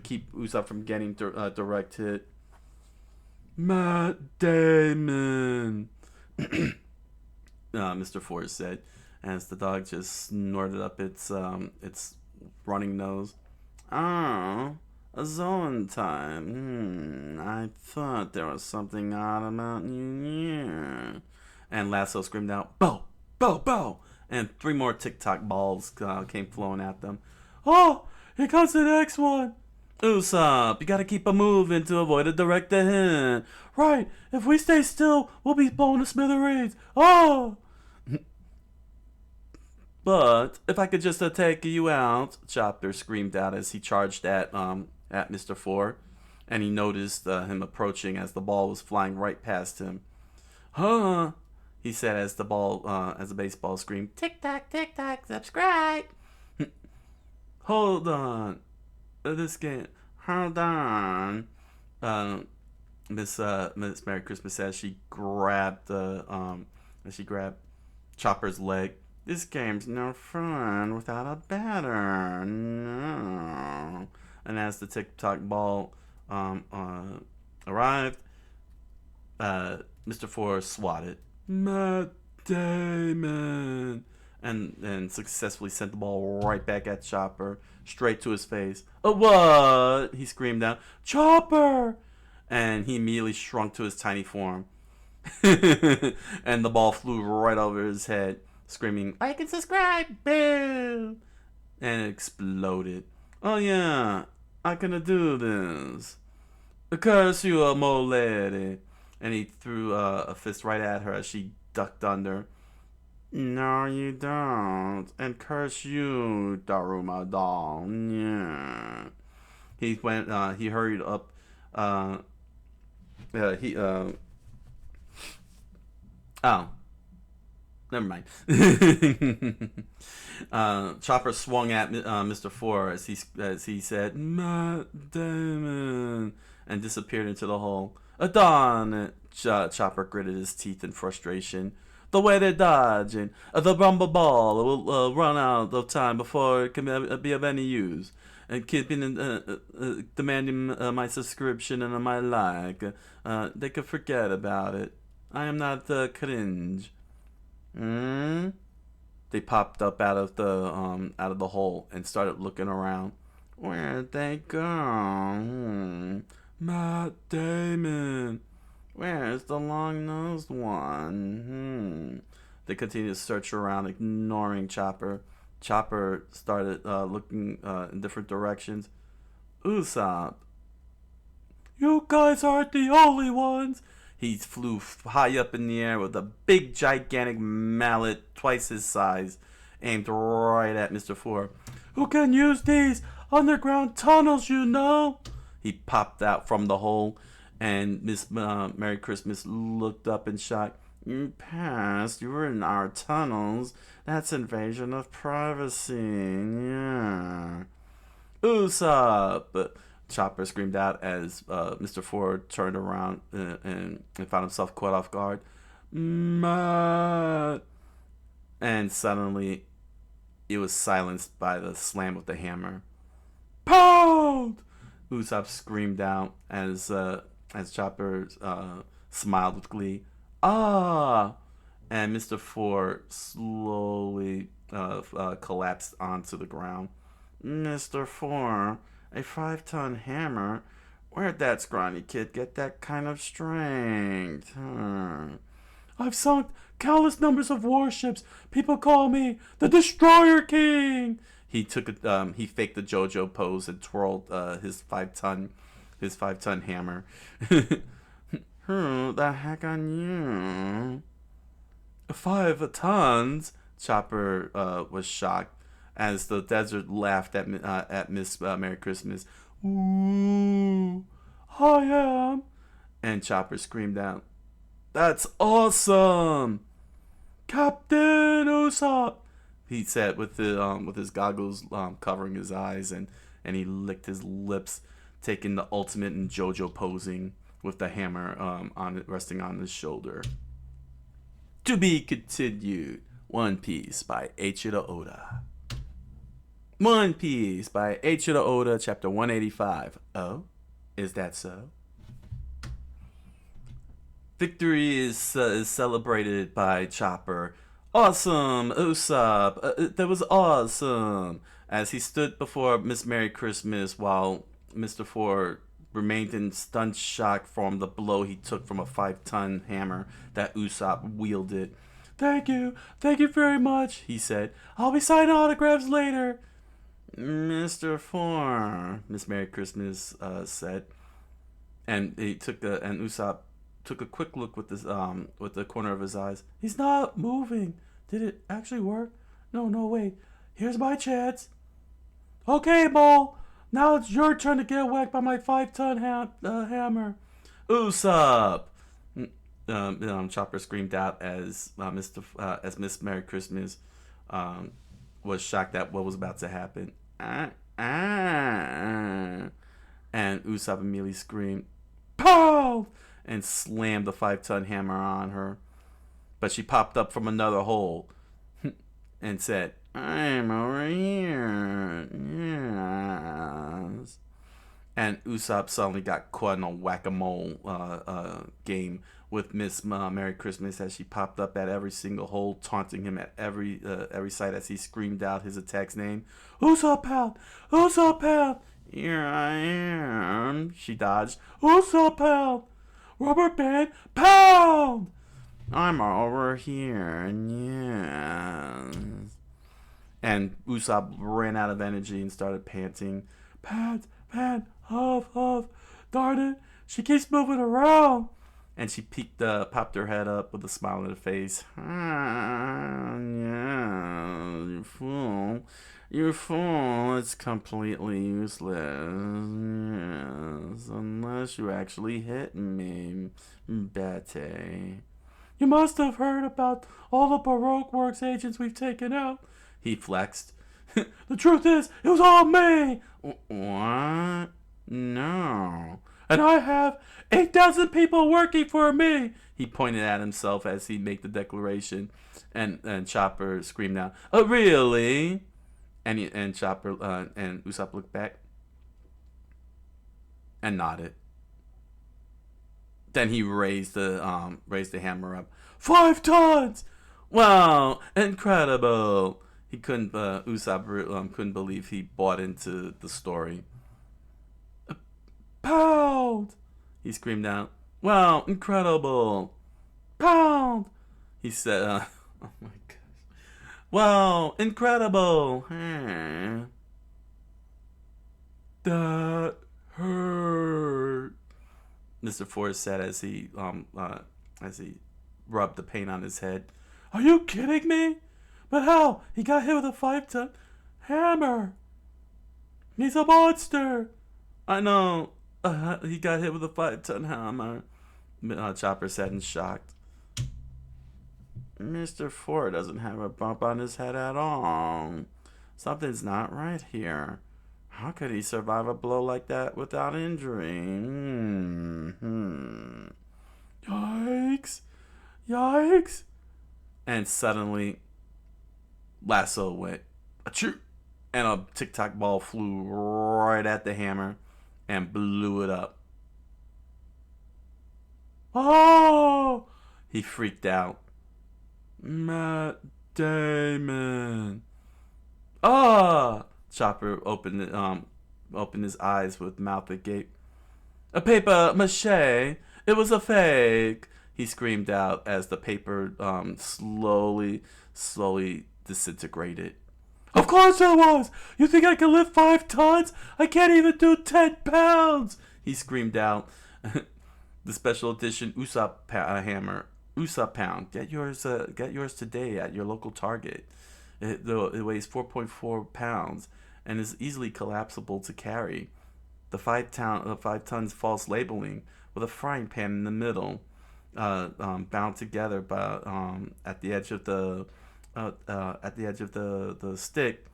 keep Usopp from getting direct hit. "Matt Damon," Mr. Four said, as the dog just snorted up its running nose. "Oh, a zone time. I thought there was something odd about you here." And Lasso screamed out, "Bo! Bo! Bo!" And 3 more tic-tac balls came flowing at them. "Oh, here comes the next one." "Usopp, you gotta keep a moving to avoid a direct hit." "Right, if we stay still, we'll be blown to smithereens." "Oh!" "But if I could just take you out," Chopper screamed out as he charged at Mr. Four, and he noticed him approaching as the ball was flying right past him. "Huh?" he said as the baseball screamed, Tick-tock, tick-tock. Subscribe! "Hold on. This game. Hold on." Miss Merry Christmas said she grabbed Chopper's leg. "This game's no fun without a batter. No." And as the tic-tac ball arrived, Mr. Four swatted Matt Damon and successfully sent the ball right back at Chopper, straight to his face. "What?" he screamed out. "Chopper!" And he immediately shrunk to his tiny form. And the ball flew right over his head, screaming, Like and subscribe! Boo! and it exploded. "Oh yeah, I can do this. Curse you, a mole lady." And he threw a fist right at her as she ducked under. "No, you don't. And curse you, Daruma doll." Yeah. He hurried up. Oh. Never mind. Chopper swung at Mr. Four as he said, "Matt Damon," and disappeared into the hole. "Darn it!" Chopper gritted his teeth in frustration. "The way they're dodging. The rumble ball will run out of time before it can be of any use. And keeping demanding my subscription and my like. They could forget about it." I am not the cringe. Hmm? They popped up out of the hole and started looking around. Where'd they go? Matt Damon. Where's the long-nosed one? They continued to search around, ignoring Chopper. Chopper started looking in different directions. Usopp. You guys aren't the only ones. He flew high up in the air with a big, gigantic mallet twice his size, aimed right at Mr. Four. Who can use these underground tunnels, you know? He popped out from the hole, and Miss Merry Christmas looked up in shock. You passed. You were in our tunnels. That's invasion of privacy. Yeah. Usopp! Chopper screamed out as Mr. Ford turned around and found himself caught off guard. Matt! And suddenly, it was silenced by the slam of the hammer. Pound! Usopp screamed out as Chopper smiled with glee. Ah! And Mr. Ford slowly collapsed onto the ground. Mr. Four, a 5-ton hammer? Where'd that scrawny kid get that kind of strength? I've sunk countless numbers of warships. People call me the Destroyer King. He he faked the JoJo pose and twirled his 5-ton hammer. Who the heck are you? 5 tons? Chopper was shocked as the desert laughed at Miss Merry Christmas. Ooh, I am. And Chopper screamed out, That's awesome! Captain Usopp! He said with his goggles covering his eyes, and he licked his lips, taking the ultimate in JoJo posing with the hammer resting on his shoulder. To be continued. One Piece by Eiichiro Oda. One Piece by Eiichiro Oda, chapter 185. Oh, is that so? Victory is celebrated by Chopper. Awesome, Usopp. That was awesome. As he stood before Miss Merry Christmas while Mr. Four remained in stunned shock from the blow he took from a 5-ton hammer that Usopp wielded. Thank you very much, he said. I'll be signing autographs later. Mr. Four, Miss Merry Christmas said, and Usopp took a quick look with the corner of his eyes. He's not moving. Did it actually work? No, wait. Here's my chance. Okay, Bull. Now it's your turn to get whacked by my 5-ton hammer. Usopp! Chopper screamed out as Miss Merry Christmas was shocked at what was about to happen. And Usopp immediately screamed, Pow! And slammed the 5-ton hammer on her. But she popped up from another hole and said, I'm over here. Yes. And Usopp suddenly got caught in a whack-a-mole game with Miss Merry Christmas as she popped up at every single hole, taunting him at every sight as he screamed out his attack's name. Usopp out! Usopp out! Here I am. She dodged. Usopp out! Rubber band, pound! I'm over here, yes. And Usopp ran out of energy and started panting. Pant, huff, darn it, she keeps moving around. And she popped her head up with a smile on her face. Yeah, you fool, it's completely useless. Yes, unless you actually hit me, Betty. You must have heard about all the Baroque Works agents we've taken out. He flexed. The truth is, it was all me. What? No. And I have 8,000 people working for me. He pointed at himself as he made the declaration. And Chopper screamed out, really? And Chopper and Usopp looked back and nodded. Then he raised the hammer up. 5 tons! Wow, incredible! He couldn't. Usopp couldn't believe he bought into the story. A pound! He screamed out. Wow, incredible! Pound! He said. Oh my gosh! Wow, incredible! That hurt. Mr. Forrest said as he rubbed the paint on his head. Are you kidding me? But how? He got hit with a 5-ton hammer. He's a monster. I know. He got hit with a 5-ton hammer. Chopper said in shock. Mr. Ford doesn't have a bump on his head at all. Something's not right here. How could he survive a blow like that without injury? Yikes! Yikes! And suddenly, lasso went achoo, and a tic-tac ball flew right at the hammer and blew it up. Oh! He freaked out. Matt Damon. Ah! Chopper opened his eyes with mouth agape. A paper mache. It was a fake. He screamed out as the paper slowly disintegrated. Of course it was! You think I can lift 5 tons? I can't even do 10 pounds! He screamed out. The special edition Usopp hammer. Usopp pound. Get yours today at your local Target. It weighs 4.4 pounds and is easily collapsible to carry. The 5 tons false labeling with a frying pan in the middle, bound together by at the edge of the stick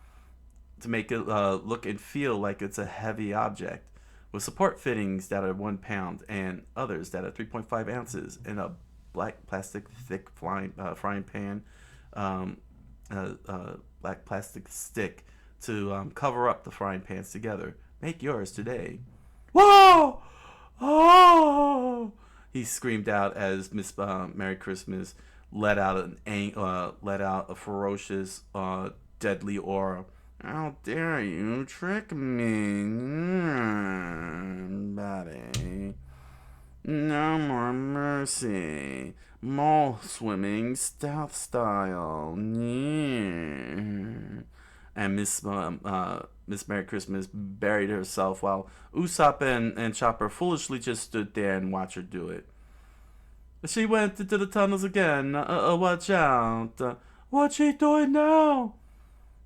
to make it look and feel like it's a heavy object, with support fittings that are 1 pound and others that are 3.5 ounces, and a black plastic thick frying pan, black plastic stick to cover up the frying pans together. Make yours today. Whoa! Oh! He screamed out as Miss Merry Christmas let out a ferocious, deadly aura. How dare you trick me, buddy? No more mercy. Mole swimming stealth style. And Miss Merry Christmas buried herself while Usopp and Chopper foolishly just stood there and watched her do it. She went into the tunnels again. Watch out. What's she doing now?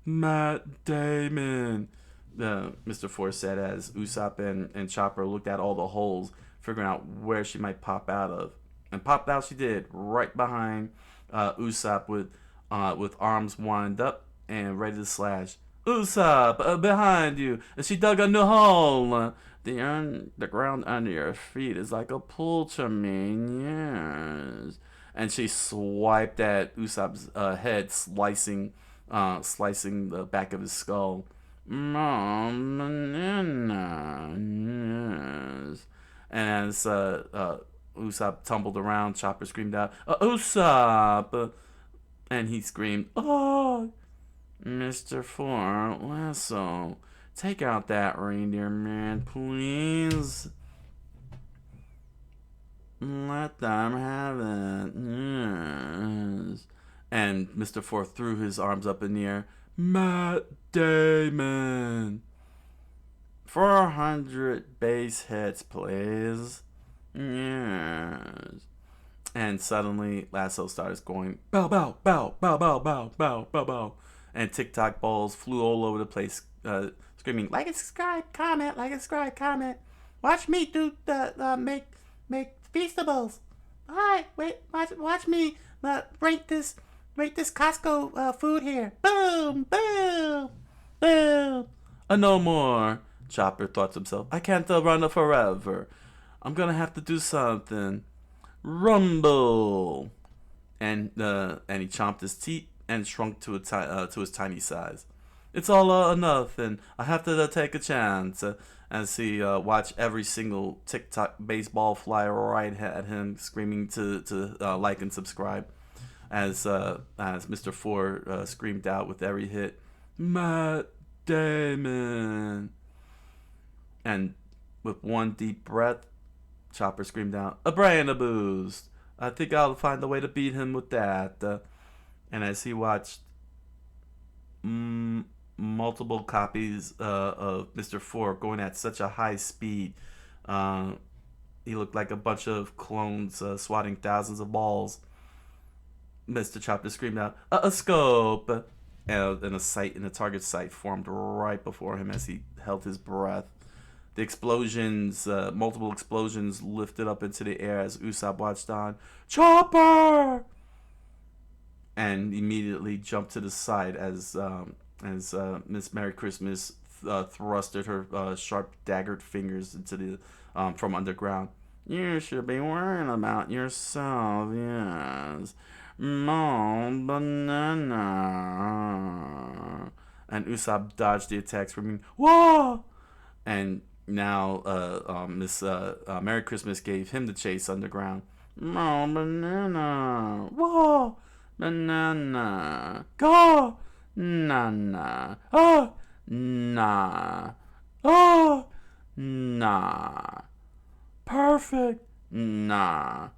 Matt Damon, Mr. Force said as Usopp and Chopper looked at all the holes, figuring out where she might pop out of. And popped out she did, right behind Usopp with arms wound up and ready to slash. Usopp, behind you. And she dug a new hole. The ground under your feet is like a pool to me, yes. And she swiped at Usopp's head, slicing the back of his skull. Mom, yes. And as Usopp tumbled around, Chopper screamed out, Usopp! And he screamed, oh! Mr. Four, Lasso, take out that reindeer man, please. Let them have it, yes. And Mr. Four threw his arms up in the air. Matt Damon. 400 base hits, please. Yes. And suddenly, Lasso starts going, bow, bow, bow, bow, bow, bow, bow, bow, bow. And tic-tac balls flew all over the place, screaming, like and subscribe, comment, like and subscribe, comment. Watch me do make feastables. Alright, wait, watch me break this Costco food here. Boom, boom, boom. No more. Chopper thought to himself, I can't run forever. I'm gonna have to do something. Rumble. And he chomped his teeth and shrunk to his tiny size. It's all enough, and I have to take a chance. As he watched every single TikTok baseball fly right at him, screaming to like and subscribe. As Mr. Four screamed out with every hit, Matt Damon. And with one deep breath, Chopper screamed out, a brain a boost. I think I'll find a way to beat him with that. And as he watched multiple copies of Mr. Four going at such a high speed, he looked like a bunch of clones swatting thousands of balls. Mr. Chopper screamed out, a scope! And a target sight formed right before him as he held his breath. The explosions, multiple explosions lifted up into the air as Usopp watched on. Chopper! And immediately jumped to the side as Miss Merry Christmas thrusted her sharp daggered fingers into the from underground. You should be worrying about yourself, yes. No banana. And Usopp dodged the attack, screaming, "Whoa!" And now Miss Merry Christmas gave him the chase underground. No banana. Whoa! Banana. Go! Nana. Oh! Nah. Oh! Nah. Perfect. Nah.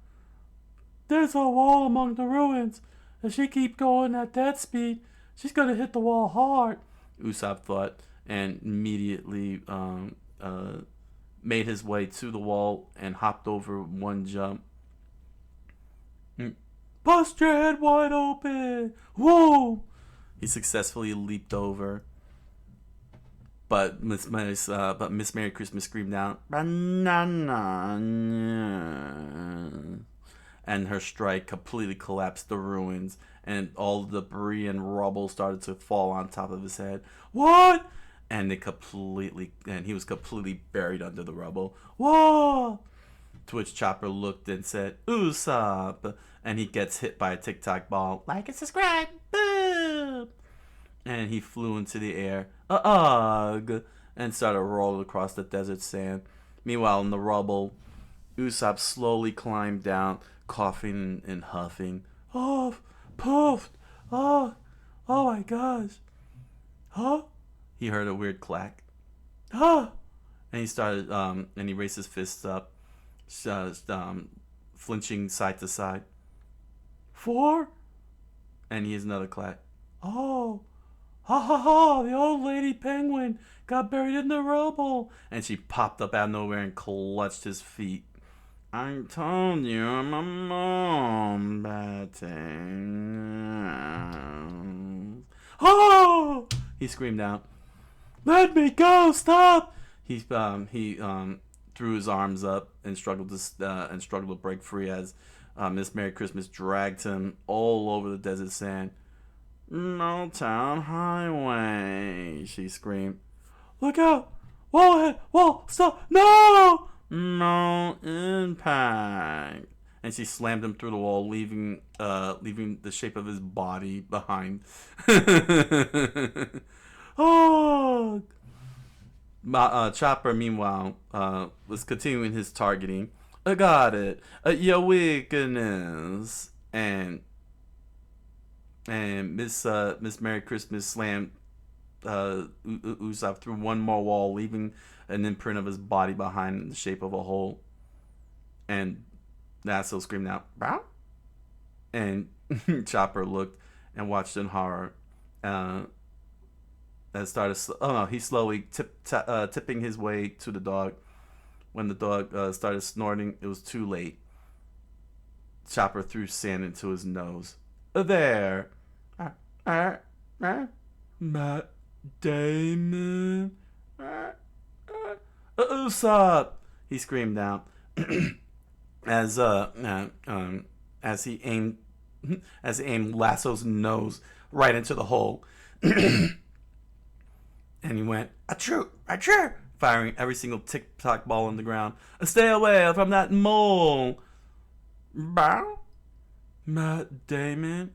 There's a wall among the ruins. If she keep going at that speed, she's gonna hit the wall hard, Usopp thought, and immediately made his way to the wall and hopped over one jump. Bust your head wide open! Whoa! He successfully leaped over. But Miss Merry Christmas screamed out, "Banana!" And her strike completely collapsed the ruins, and all the debris and rubble started to fall on top of his head. What? And he was completely buried under the rubble. Whoa! To which Chopper looked and said, Usopp! And he gets hit by a TikTok ball. Like and subscribe. Boom! And he flew into the air. Ugh! And started rolling across the desert sand. Meanwhile, in the rubble, Usopp slowly climbed down, coughing and huffing. Oh, puffed! Oh my gosh! Huh? He heard a weird clack. Huh? And he started, and he raised his fists up, flinching side to side. 4? And he hears another clack. Oh! Ha ha ha! The old lady penguin got buried in the rubble! And she popped up out of nowhere and clutched his feet. I told you I'm a mom, batting. Oh! He screamed out. Let me go! Stop! He threw his arms up and struggled to break free as Miss Merry Christmas dragged him all over the desert sand. No town highway, she screamed. Look out! Wall ahead! Wall! Stop! No! No impact. And she slammed him through the wall, leaving the shape of his body behind. Oh! Chopper, meanwhile, was continuing his targeting. I got it. Your weakness. And Miss Merry Christmas slammed Usopp through one more wall, leaving an imprint of his body behind in the shape of a hole. And Naso screamed out, "Bow!" And Chopper looked and watched in horror. He's slowly tipping his way to the dog. When the dog started snorting, it was too late. Chopper threw sand into his nose. There. Matt Damon. Usopp! He screamed out as he aimed Lasso's nose right into the hole. And he went, achoo, firing every single TikTok ball on the ground. Stay away from that mole. Bow? Matt Damon?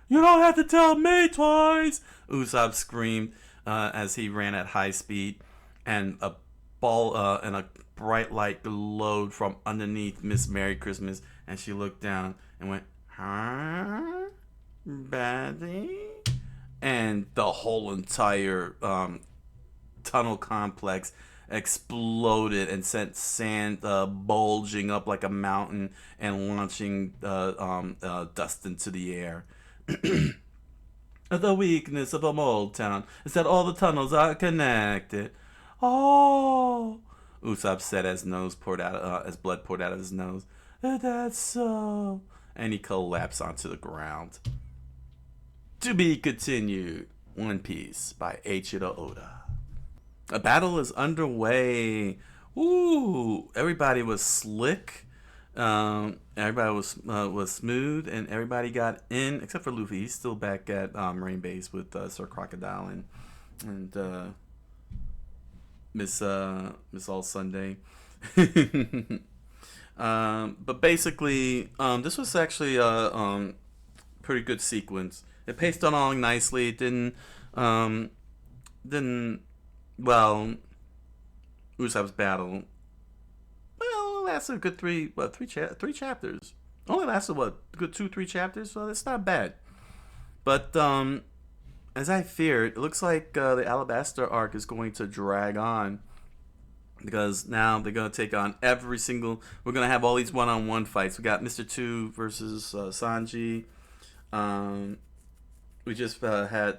You don't have to tell me twice! Usopp screamed as he ran at high speed, and a ball and a bright light glowed from underneath Miss Merry Christmas, and she looked down and went, huh? Betty? And the whole entire tunnel complex exploded and sent sand bulging up like a mountain and launching dust into the air. The weakness of a mold town is that all the tunnels are connected. Oh, Usopp said as as blood poured out of his nose. That's so. And he collapsed onto the ground. To be continued. One Piece by Eiichiro Oda. A battle is underway. Ooh, everybody was slick. Everybody was smooth, and everybody got in except for Luffy. He's still back at Marine Base with Sir Crocodile and Miss All Sunday. But basically, this was actually a pretty good sequence. It paced along nicely. It didn't well, Usopp's battle. Well, it lasted a good three chapters. Only lasted a good 2-3 chapters, so it's not bad. But as I feared, it looks like the Alabasta arc is going to drag on, because now they're going to take on every single. We're going to have all these one-on-one fights. We got Mr. 2 versus Sanji. We just we have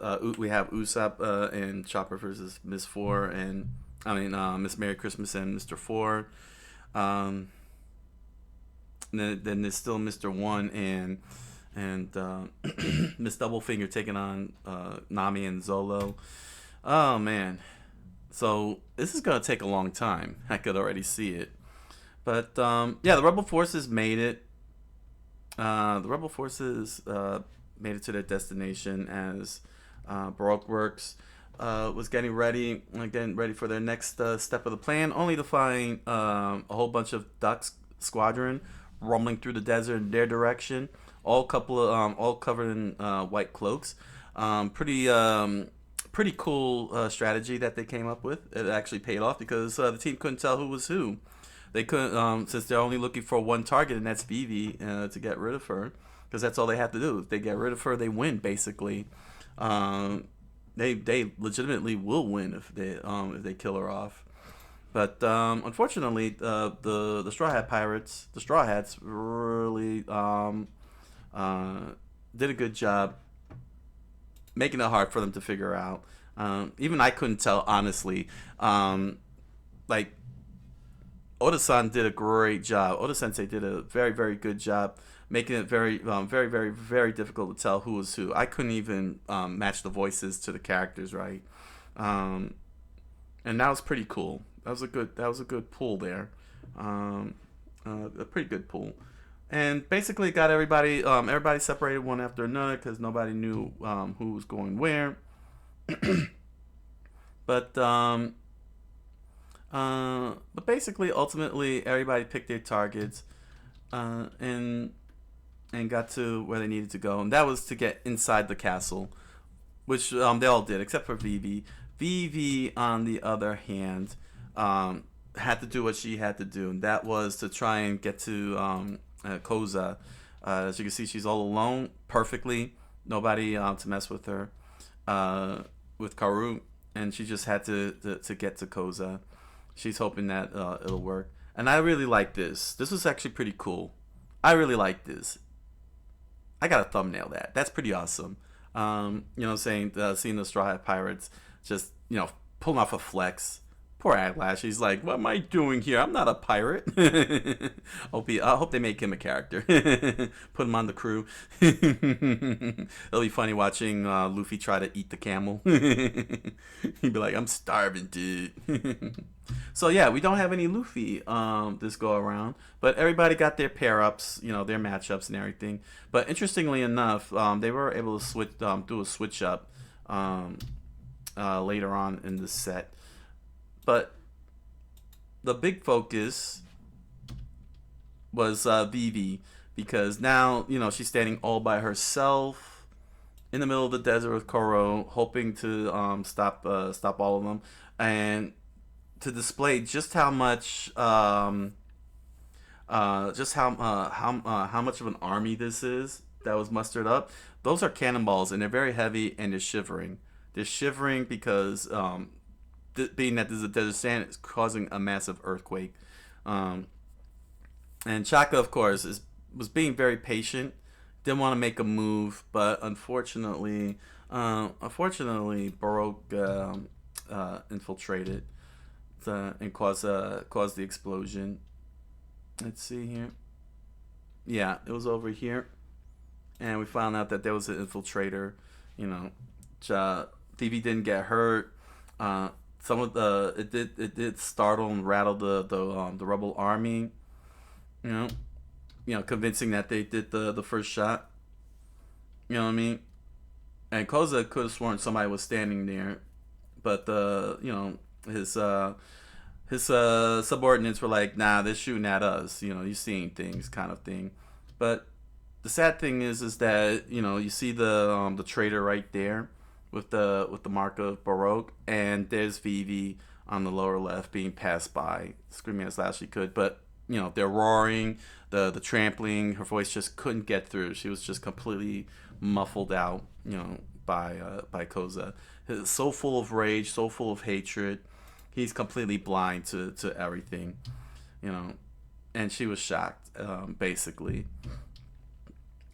Usopp and Chopper versus Miss 4 and Miss Merry Christmas and Mr. 4. Then there's still Mr. 1 and Miss Doublefinger taking on Nami and Zolo. Oh man, so this is gonna take a long time. I could already see it, but yeah, the Rebel forces made it. The Rebel forces made it to their destination as Baroque Works was getting ready for their next step of the plan, only to find a whole bunch of Duck Squadron rumbling through the desert in their direction, all covered in white cloaks. Pretty cool strategy that they came up with. It actually paid off because the team couldn't tell who was who. They couldn't, since they're only looking for one target, and that's Vivi, to get rid of her. Because that's all they have to do. If they get rid of her, they win, basically. They legitimately will win if they kill her off. But unfortunately, the Straw Hat Pirates, the Straw Hats, really did a good job making it hard for them to figure out. Even I couldn't tell, honestly. Like, Oda-san did a great job. Oda-sensei did a very, very good job making it very, very, very, very difficult to tell who was who. I couldn't even match the voices to the characters right, and that was pretty cool. That was a good pull there, a pretty good pull, and basically got everybody separated one after another because nobody knew who was going where. But basically, ultimately, everybody picked their targets, and got to where they needed to go, and that was to get inside the castle, which they all did except for Vivi. Vivi, on the other hand, had to do what she had to do, and that was to try and get to Koza. As you can see, she's all alone, perfectly, nobody to mess with her, with Karu, and she just had to get to Koza. She's hoping that it'll work, and I really like this. This was actually pretty cool. I really like this. I got a thumbnail that. That's pretty awesome. You know what I'm saying? Seeing the Straw Hat Pirates just, pulling off a flex. Poor Eyelash. He's like, what am I doing here? I'm not a pirate. I hope they make him a character. Put him on the crew. It'll be funny watching Luffy try to eat the camel. He'd be like, I'm starving, dude. So yeah, we don't have any Luffy this go around, but everybody got their pair ups, their matchups and everything. But interestingly enough, they were able to do a switch up later on in the set. But the big focus was Vivi, because now she's standing all by herself. in the middle of the desert with Koro, hoping to stop all of them, and to display just how much how much of an army this is that was mustered up. Those are cannonballs, and they're very heavy, and they're shivering. They're shivering because being that there's a desert sand, is causing a massive earthquake. Um, and Chaka, of course, was being very patient. Didn't want to make a move, but unfortunately, Baroque infiltrated and caused the explosion. Let's see here. Yeah, it was over here, and we found out that there was an infiltrator. You know, TV didn't get hurt. Some of the it did startle and rattle the rebel army. You know, convincing that they did the first shot. You know what I mean? And Koza could have sworn somebody was standing there, but his subordinates were like, "Nah, they're shooting at us. You're seeing things," kind of thing. But the sad thing is that you see the traitor right there with the mark of Baroque, and there's Vivi on the lower left being passed by, screaming as loud as she could. But they're roaring, the trampling. Her voice just couldn't get through. She was just completely muffled out, by Koza. So full of rage, so full of hatred. He's completely blind to everything, and she was shocked, basically.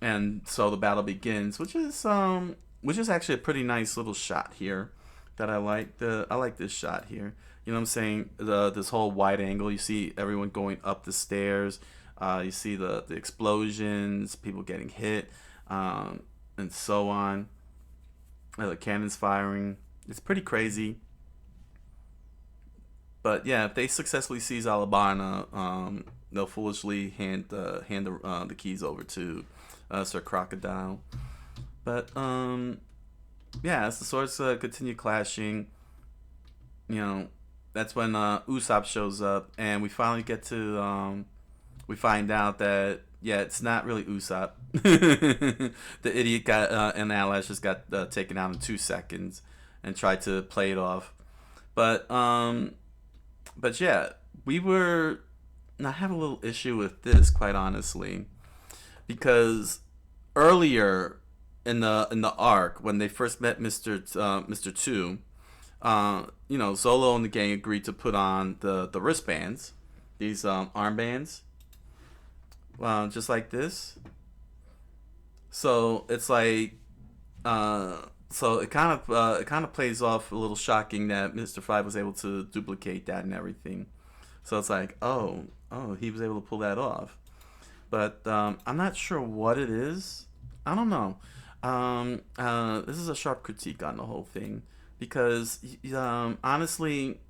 And so the battle begins, which is actually a pretty nice little shot here that I like. I like this shot here. You know what I'm saying? This whole wide angle. You see everyone going up the stairs. You see the explosions, people getting hit, and so on. The cannons firing. It's pretty crazy. But yeah, if they successfully seize Alabama, they'll foolishly hand the keys over to Sir Crocodile. But yeah, as the swords continue clashing, that's when Usopp shows up, and we finally get to we find out that it's not really Usopp. The idiot got and Alash just got taken out in 2 seconds and tried to play it off. But yeah, we were. I have a little issue with this, quite honestly, because earlier in the arc when they first met Mr. Two, Zolo and the gang agreed to put on the wristbands, these armbands, just like this. So it's like, so it kind of plays off a little shocking that Mr. Five was able to duplicate that and everything. So it's like, oh, he was able to pull that off. But I'm not sure what it is. I don't know. This is a sharp critique on the whole thing, because honestly,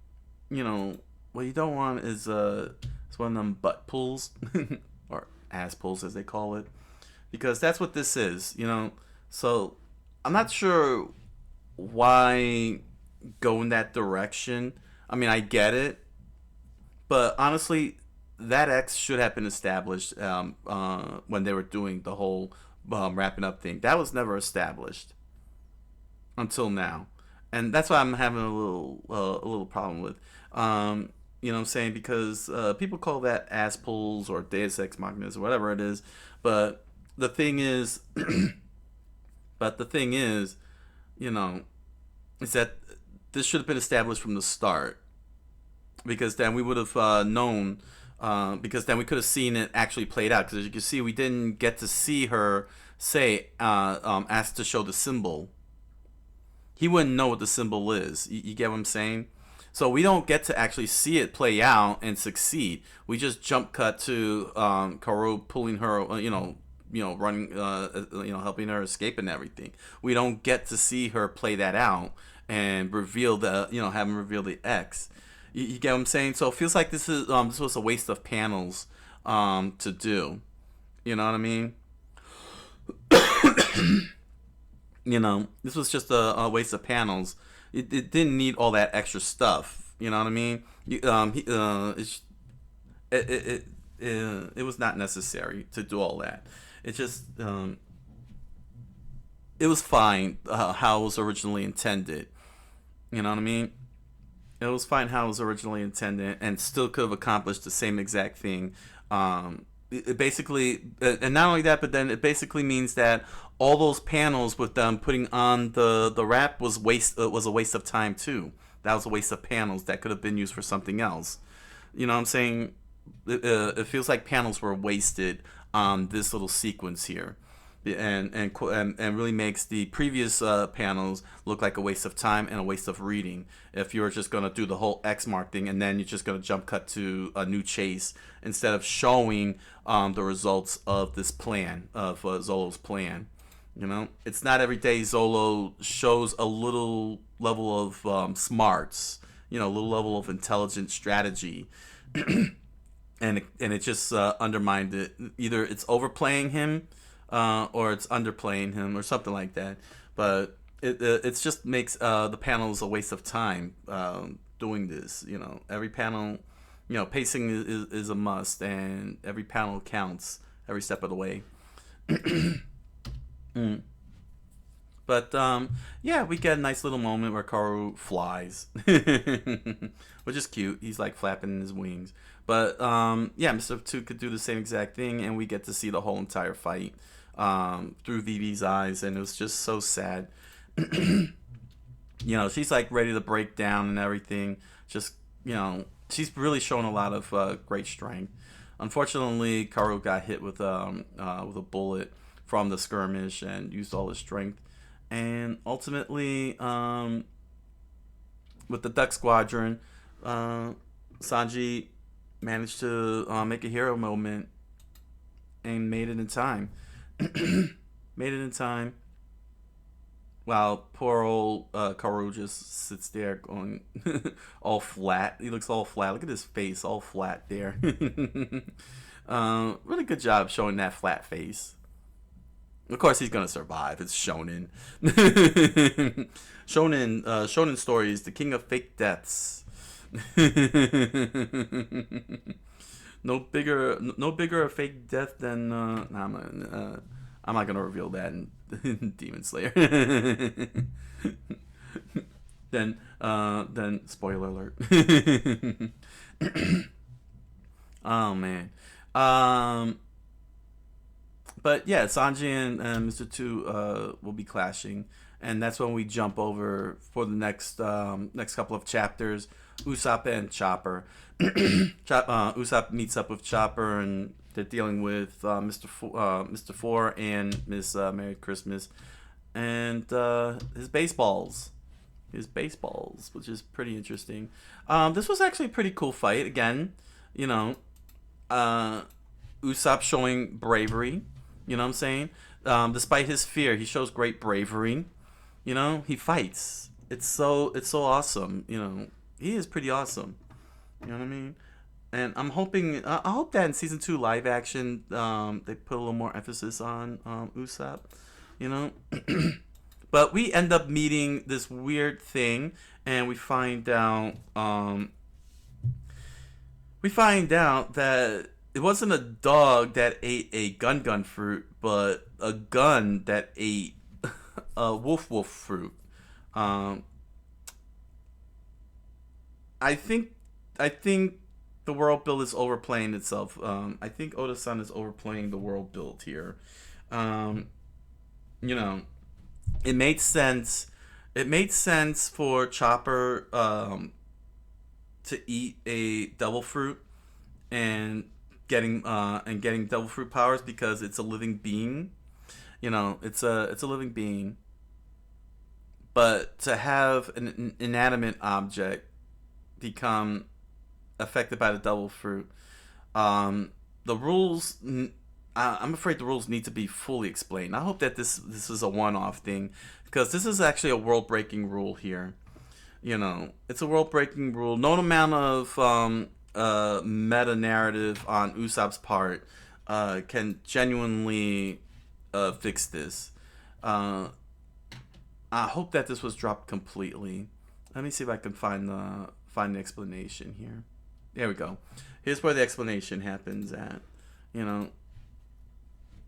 what you don't want is it's one of them butt pulls or ass pulls as they call it, because that's what this is. So I'm not sure why go in that direction. I mean, I get it, but honestly, that X should have been established when they were doing the whole wrapping up thing. That was never established until now, and that's why I'm having a little problem with. You know what I'm saying? Because people call that ass pulls or Deus Ex Machinas or whatever it is, but the thing is, is that this should have been established from the start, because then we would have known. Because then we could have seen it actually played out. Because as you can see, we didn't get to see her say, ask to show the symbol. He wouldn't know what the symbol is. You get what I'm saying? So we don't get to actually see it play out and succeed. We just jump cut to Karu pulling her, running, helping her escape and everything. We don't get to see her play that out and reveal have him reveal the X. You get what I'm saying? So it feels like this was a waste of panels to do. You know what I mean? This was just a waste of panels. It didn't need all that extra stuff. You know what I mean? It was not necessary to do all that. It just it was fine how it was originally intended. You know what I mean? It was fine how it was originally intended, and still could have accomplished the same exact thing. It basically, and not only that, but then it basically means that all those panels with them putting on the wrap was a waste of time too. That was a waste of panels that could have been used for something else. You know what I'm saying? It feels like panels were wasted on this little sequence here, and really makes the previous panels look like a waste of time and a waste of reading. If you're just gonna do the whole X mark thing and then you're just gonna jump cut to a new chase instead of showing the results of this plan of Zolo's plan. You know, it's not every day Zolo shows a little level of smarts. You know, a little level of intelligent strategy. And it just undermined it. Either it's overplaying him, or it's underplaying him, or something like that. But it just makes the panels a waste of time doing this. You know, every panel, you know, pacing is a must, and every panel counts every step of the way. But yeah, we get a nice little moment where Kaoru flies, which is cute. He's like flapping his wings. But yeah, Mr. Two could do the same exact thing, and we get to see the whole entire fight through Vivi's eyes, and it was just so sad. You know, she's like ready to break down and everything. Just, you know, she's really showing a lot of great strength. Unfortunately, Kaoru got hit with a bullet from the skirmish and used all his strength. And ultimately, with the Duck Squadron, Sanji managed to make a hero moment and made it in time. Made it in time. While poor old Kaoru just sits there going all flat. He looks all flat. Look at his face, all flat there. Really good job showing that flat face. Of course, he's gonna survive. It's shonen. Shonen stories, the king of fake deaths. No bigger a fake death than. Nah, I'm not gonna reveal that in Demon Slayer. Then spoiler alert. Oh man. But yeah, Sanji and Mr. Two will be clashing, and that's when we jump over for the next couple of chapters. Usopp and Chopper. Usopp meets up with Chopper, and they're dealing with Mr. Four and Miss Merry Christmas, and his baseballs, which is pretty interesting. This was actually a pretty cool fight. Again, you know, Usopp showing bravery. You know what I'm saying? Despite his fear, he shows great bravery. You know, he fights. It's so awesome. You know, he is pretty awesome. You know what I mean? And I'm hoping, I hope that in season 2 live action, they put a little more emphasis on Usopp. You know, but we end up meeting this weird thing, and we find out that it wasn't a dog that ate a gun fruit, but a gun that ate a wolf fruit. I think the world build is overplaying itself. I think Oda-san is overplaying the world build here. You know, it made sense. It made sense for Chopper to eat a devil fruit and getting devil fruit powers because it's a living being. You know, it's a living being. But to have an inanimate object become affected by the devil fruit, the rules. I'm afraid the rules need to be fully explained. I hope that this is a one-off thing, because this is actually a world-breaking rule here. You know, it's a world-breaking rule. No amount of meta narrative on Usopp's part can genuinely fix this. I hope that this was dropped completely. Let me see if I can find the explanation here. There we go. Here's where the explanation happens at. You know,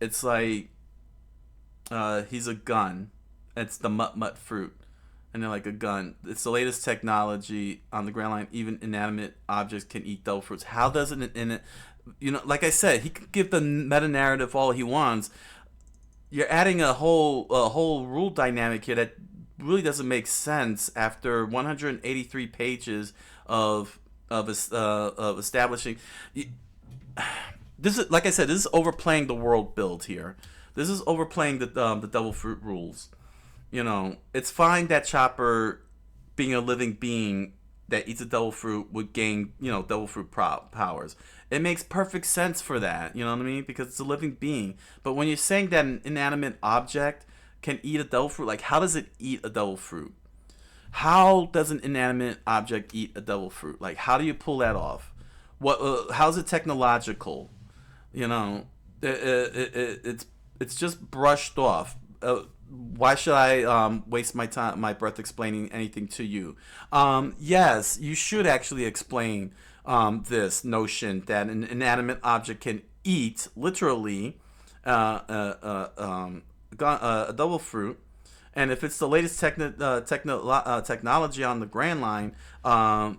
it's like he's a gun. It's the Mut fruit, and they're like a gun. It's the latest technology on the Grand Line. Even inanimate objects can eat devil fruits. How does it in it? Like I said, he could give the meta narrative all he wants. You're adding a whole rule dynamic here that really doesn't make sense after 183 pages of establishing. This is, like I said, this is overplaying the world build here. This is overplaying the devil fruit rules. It's fine that Chopper, being a living being that eats a devil fruit, would gain devil fruit powers. It makes perfect sense for that. You know what I mean? Because it's a living being. But when you're saying that an inanimate object can eat a devil fruit, like, how does it eat a devil fruit? How does an inanimate object eat a devil fruit? Like, how do you pull that off? How's it technological? It's just brushed off. Why should I waste my breath explaining anything to you? Yes, you should actually explain this notion that an inanimate object can eat, literally, a devil fruit. And if it's the latest technology on the Grand Line,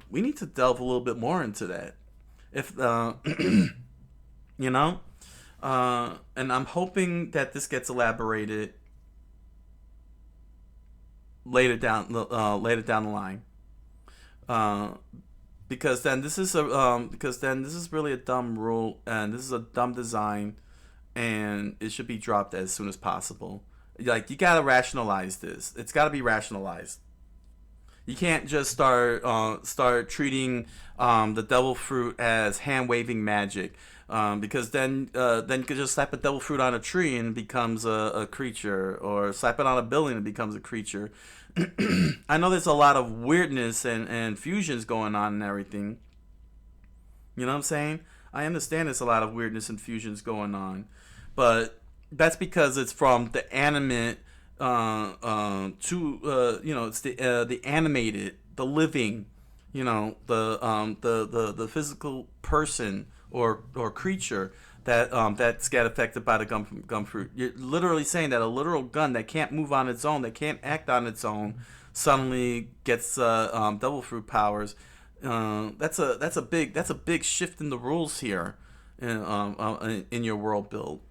we need to delve a little bit more into that. If and I'm hoping that this gets elaborated later down the line, because then this is really a dumb rule, and this is a dumb design, and it should be dropped as soon as possible. Like, you gotta rationalize this. It's gotta be rationalized. You can't just start treating the devil fruit as hand waving magic, because then you could just slap a devil fruit on a tree and it becomes a creature, or slap it on a building and it becomes a creature. I know there's a lot of weirdness and fusions going on and everything. You know what I'm saying? I understand there's a lot of weirdness and fusions going on, but that's because it's from the animate to it's the animated, the living, the physical person or creature that's get affected by the gum fruit. You're literally saying that a literal gun that can't move on its own, that can't act on its own, suddenly gets devil fruit powers. That's a big shift in the rules here in your world build.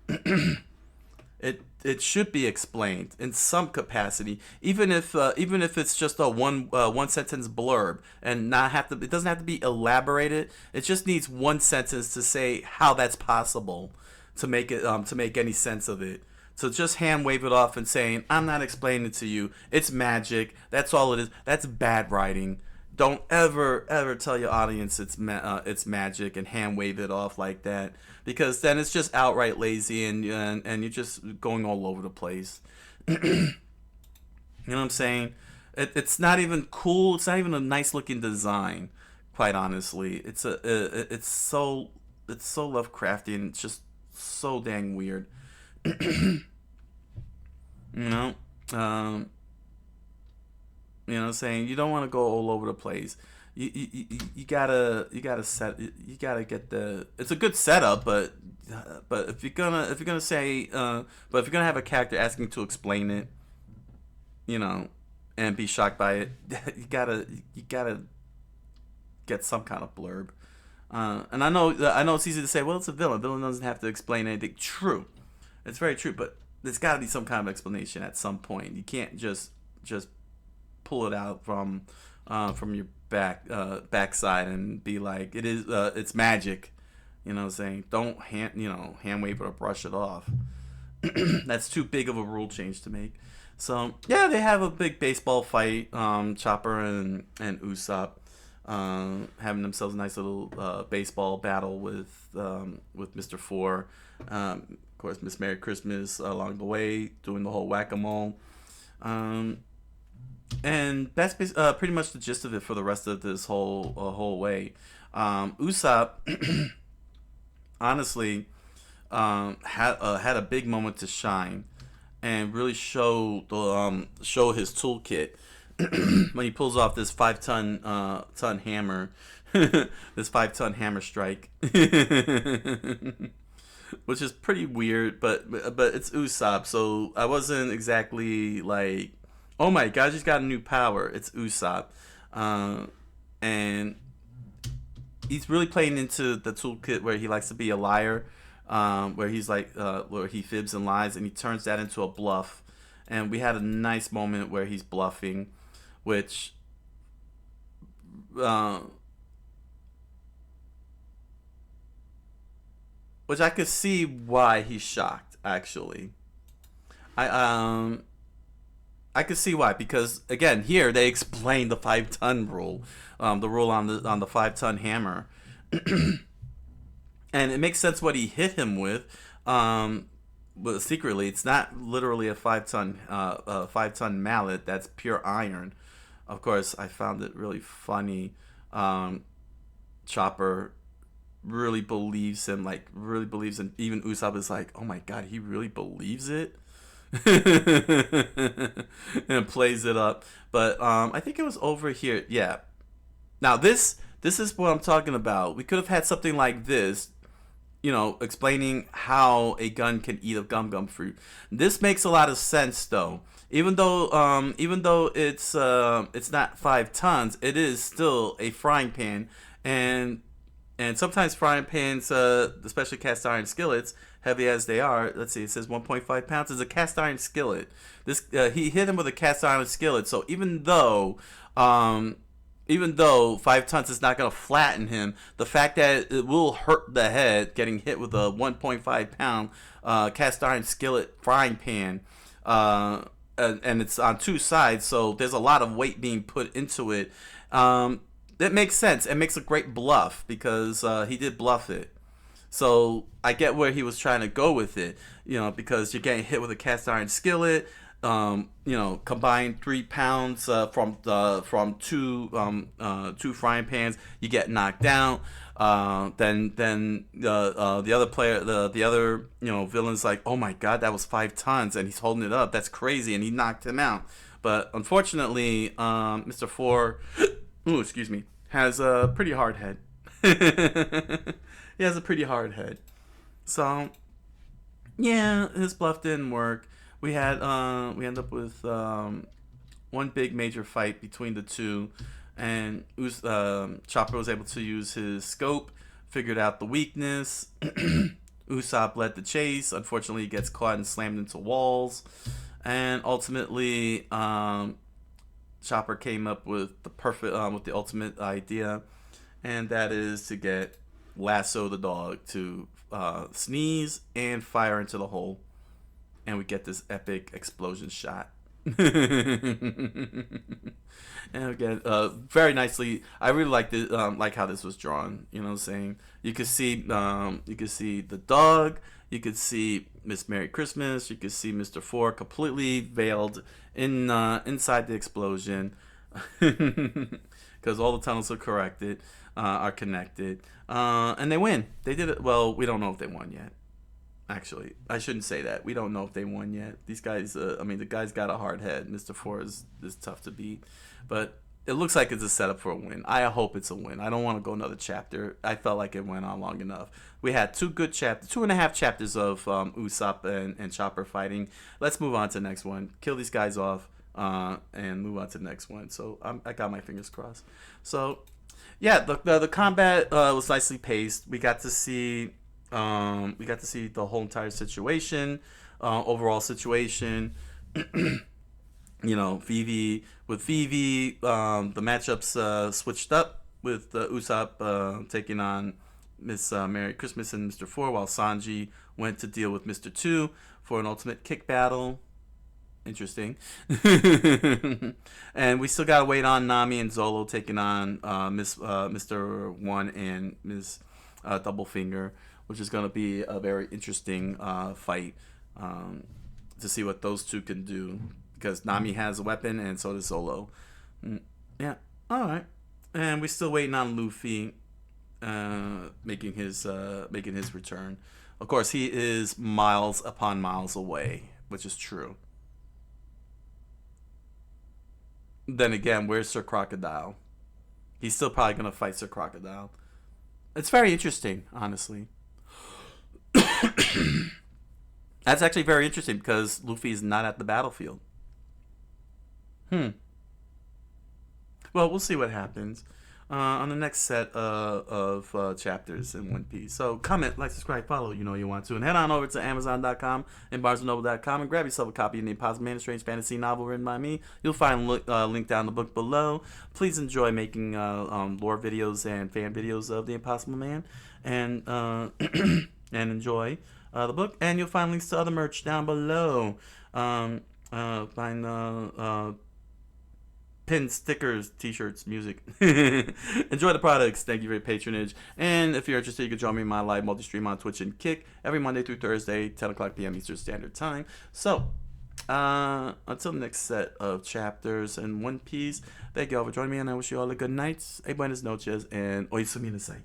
It should be explained in some capacity, even if it's just a one sentence blurb, and it doesn't have to be elaborated. It just needs one sentence to say how that's possible, to make any sense of it. So just hand wave it off and saying, I'm not explaining it to you. It's magic. That's all it is. That's bad writing. Don't ever tell your audience it's magic and hand wave it off like that, because then it's just outright lazy and you're just going all over the place. You know what I'm saying? It's not even cool. It's not even a nice looking design, quite honestly. It's so Lovecraftian. It's just so dang weird. You know what I'm saying? You don't want to go all over the place. You gotta get the. It's a good setup, but if you're gonna have a character asking to explain it, and be shocked by it, you gotta get some kind of blurb. And I know it's easy to say, well, it's a villain. Villain doesn't have to explain anything. True, it's very true, but there's got to be some kind of explanation at some point. You can't just pull it out from your backside and be like, it's magic. You know what I'm saying? Don't hand wave it or brush it off. That's too big of a rule change to make. So yeah, they have a big baseball fight. Chopper and Usopp having themselves a nice little baseball battle with Mr. Four. Of course, Miss Merry Christmas along the way, doing the whole whack-a-mole. And that's pretty much the gist of it for the rest of this whole way. Usopp, honestly, had a big moment to shine and really show his toolkit when he pulls off this 5-ton hammer, this 5-ton hammer strike, which is pretty weird. But it's Usopp, so I wasn't exactly like, oh my god, he's got a new power. It's Usopp, and he's really playing into the toolkit where he likes to be a liar, where he's like, where he fibs and lies, and he turns that into a bluff. And we had a nice moment where he's bluffing, which, I could see why he's shocked. Actually, I I could see why, because again, here they explain the 5-ton rule, the rule on the 5-ton hammer, and it makes sense what he hit him with. But secretly, it's not literally a 5-ton mallet. That's pure iron. Of course, I found it really funny. Chopper really believes him, like really believes him. Even Usopp is like, "Oh my god, he really believes it," and plays it up. But I think it was over here. Yeah. Now this is what I'm talking about. We could have had something like this, explaining how a gun can eat a gum fruit. This makes a lot of sense though. Even though it's not 5 tons, it is still a frying pan, and sometimes frying pans, especially cast iron skillets, heavy as they are. Let's see, it says 1.5 pounds is a cast iron skillet. This he hit him with a cast iron skillet. So even though 5 tons is not going to flatten him, the fact that it will hurt the head getting hit with a 1.5 pound cast iron skillet frying pan, and it's on 2 sides, so there's a lot of weight being put into it. That makes sense. It makes a great bluff, because he did bluff it. So I get where he was trying to go with it, because you're getting hit with a cast iron skillet. Combined 3 pounds from 2 frying pans, you get knocked down. Then the other player, the other villain's like, oh my god, that was 5 tons, and he's holding it up. That's crazy, and he knocked him out. But unfortunately, Mr. 4, excuse me, has a pretty hard head. He has a pretty hard head. So yeah, his bluff didn't work. We end up with one big major fight between the two, and Chopper was able to use his scope, figured out the weakness. Usopp led the chase. Unfortunately, he gets caught and slammed into walls, and ultimately, Chopper came up with the ultimate idea, and that is to get Lasso the dog to sneeze and fire into the hole. And we get this epic explosion shot. And again, very nicely. I really like how this was drawn. You know what I'm saying? You could see the dog. You could see Miss Merry Christmas. You could see Mr. 4 completely veiled inside the explosion, because all the tunnels are connected, and they win. They did it. Well, we don't know if they won yet. Actually, I shouldn't say that. We don't know if they won yet. These guys, the guy's got a hard head. Mr. 4 is tough to beat. But it looks like it's a setup for a win. I hope it's a win. I don't want to go another chapter. I felt like it went on long enough. We had 2.5 chapters of Usopp and Chopper fighting. Let's move on to the next one. Kill these guys off, and move on to the next one. So I got my fingers crossed. So yeah, the combat was nicely paced. We got to see the whole entire situation, overall situation. Vivi, the matchups switched up with Usopp taking on Miss Merry Christmas and Mr. 4, while Sanji went to deal with Mr. 2 for an ultimate kick battle. Interesting. And we still gotta wait on Nami and Zolo taking on Mr. 1 and Ms. Doublefinger, which is going to be a very interesting fight to see what those two can do, because Nami has a weapon and so does Zolo. Yeah, all right. And we're still waiting on Luffy making his return. Of course, he is miles upon miles away, which is true. Then again, where's Sir Crocodile? He's still probably going to fight Sir Crocodile. It's very interesting, honestly. That's actually very interesting because Luffy's not at the battlefield. Well, we'll see what happens on the next set of chapters in One Piece. So comment, like, subscribe, follow, you want to. And head on over to Amazon.com and BarnesandNoble.com and grab yourself a copy of the Impossible Man, a strange fantasy novel written by me. You'll find a link down in the book below. Please enjoy making lore videos and fan videos of the Impossible Man. And, and enjoy the book. And you'll find links to other merch down below. Find pins, stickers, t-shirts, music. Enjoy the products. Thank you for your patronage. And if you're interested, you can join me in my live multi-stream on Twitch and Kick every Monday through Thursday, 10 o'clock p.m. Eastern Standard Time. So, until the next set of chapters in One Piece, thank you all for joining me, and I wish you all a good night. Buenas noches, and oisumi nasai.